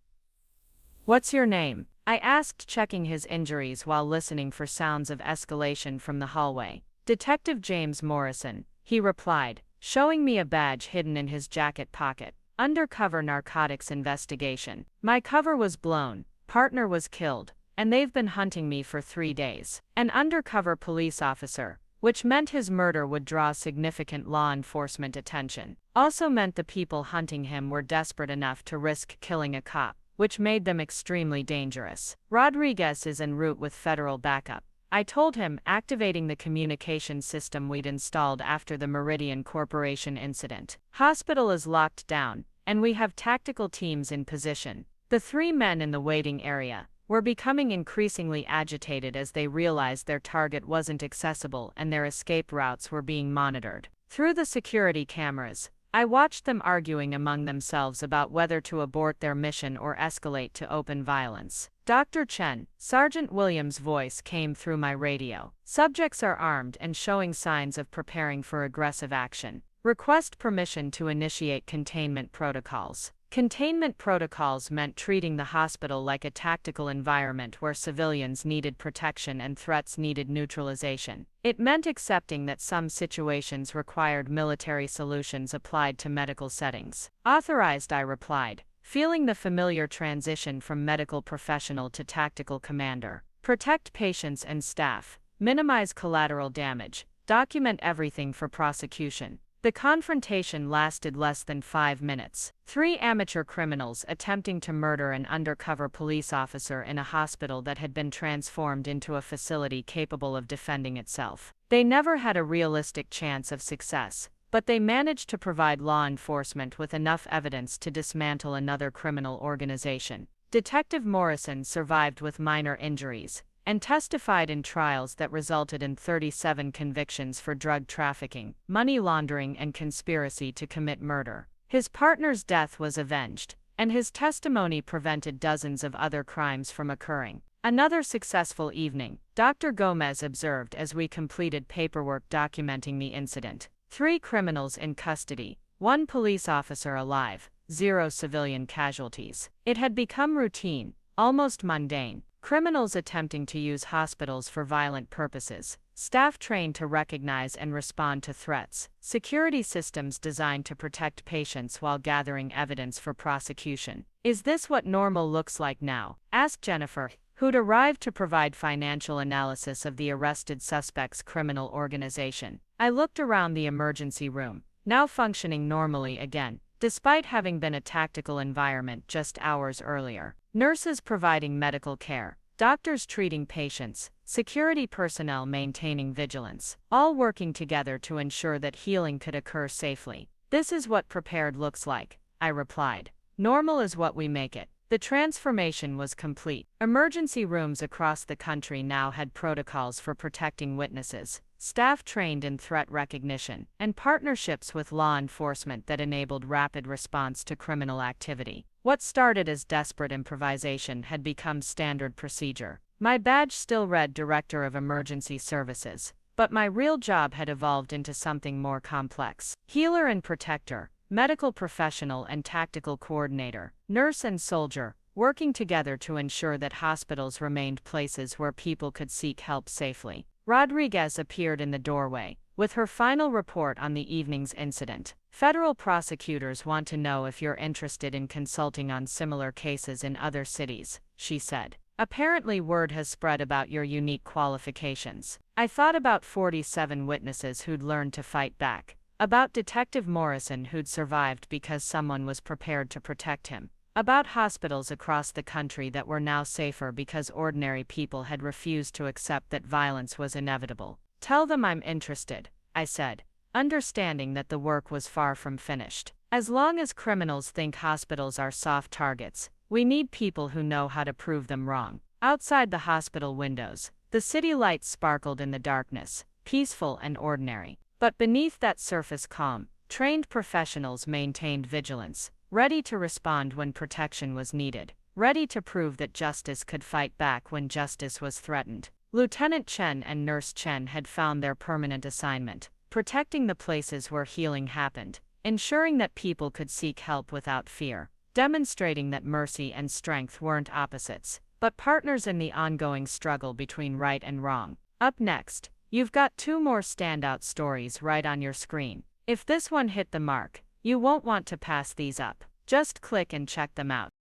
"What's your name?" I asked, checking his injuries while listening for sounds of escalation from the hallway. "Detective James Morrison," he replied, showing me a badge hidden in his jacket pocket. "Undercover narcotics investigation. My cover was blown, partner was killed, and they've been hunting me for 3 days." An undercover police officer, which meant his murder would draw significant law enforcement attention. Also meant the people hunting him were desperate enough to risk killing a cop, which made them extremely dangerous. "Rodriguez is en route with federal backup," I told him, activating the communication system we'd installed after the Meridian Corporation incident. "Hospital is locked down, and we have tactical teams in position." The three men in the waiting area were becoming increasingly agitated as they realized their target wasn't accessible and their escape routes were being monitored. Through the security cameras, I watched them arguing among themselves about whether to abort their mission or escalate to open violence. "Dr. Chen," Sergeant Williams' voice came through my radio. "Subjects are armed and showing signs of preparing for aggressive action. Request permission to initiate containment protocols." Containment protocols meant treating the hospital like a tactical environment where civilians needed protection and threats needed neutralization. It meant accepting that some situations required military solutions applied to medical settings. "Authorized," I replied, feeling the familiar transition from medical professional to tactical commander. "Protect patients and staff, minimize collateral damage, document everything for prosecution." The confrontation lasted less than 5 minutes. 3 amateur criminals attempting to murder an undercover police officer in a hospital that had been transformed into a facility capable of defending itself. They never had a realistic chance of success, but they managed to provide law enforcement with enough evidence to dismantle another criminal organization. Detective Morrison survived with minor injuries and testified in trials that resulted in 37 convictions for drug trafficking, money laundering, and conspiracy to commit murder. His partner's death was avenged, and his testimony prevented dozens of other crimes from occurring. "Another successful evening," Dr. Gomez observed as we completed paperwork documenting the incident. 3 criminals in custody, 1 police officer alive, 0 civilian casualties. It had become routine, almost mundane. Criminals attempting to use hospitals for violent purposes, staff trained to recognize and respond to threats, security systems designed to protect patients while gathering evidence for prosecution. "Is this what normal looks like now?" asked Jennifer, who'd arrived to provide financial analysis of the arrested suspect's criminal organization. I looked around the emergency room, now functioning normally again, despite having been a tactical environment just hours earlier. Nurses providing medical care, doctors treating patients, security personnel maintaining vigilance, all working together to ensure that healing could occur safely. "This is what prepared looks like," I replied. "Normal is what we make it." The transformation was complete. Emergency rooms across the country now had protocols for protecting witnesses, staff trained in threat recognition, and partnerships with law enforcement that enabled rapid response to criminal activity. What started as desperate improvisation had become standard procedure. My badge still read Director of Emergency Services, but my real job had evolved into something more complex. Healer and protector, medical professional and tactical coordinator, nurse and soldier, working together to ensure that hospitals remained places where people could seek help safely. Rodriguez appeared in the doorway, with her final report on the evening's incident. Federal prosecutors want to know if you're interested in consulting on similar cases in other cities, she said. Apparently word has spread about your unique qualifications. I thought about 47 witnesses who'd learned to fight back. About Detective Morrison who'd survived because someone was prepared to protect him. About hospitals across the country that were now safer because ordinary people had refused to accept that violence was inevitable. Tell them I'm interested, I said, understanding that the work was far from finished. As long as criminals think hospitals are soft targets, we need people who know how to prove them wrong. Outside the hospital windows, the city lights sparkled in the darkness, peaceful and ordinary. But beneath that surface calm, trained professionals maintained vigilance, ready to respond when protection was needed, ready to prove that justice could fight back when justice was threatened. Lieutenant Chen and Nurse Chen had found their permanent assignment, protecting the places where healing happened, ensuring that people could seek help without fear, demonstrating that mercy and strength weren't opposites, but partners in the ongoing struggle between right and wrong. Up next, you've got 2 more standout stories right on your screen. If this one hit the mark, you won't want to pass these up. Just click and check them out.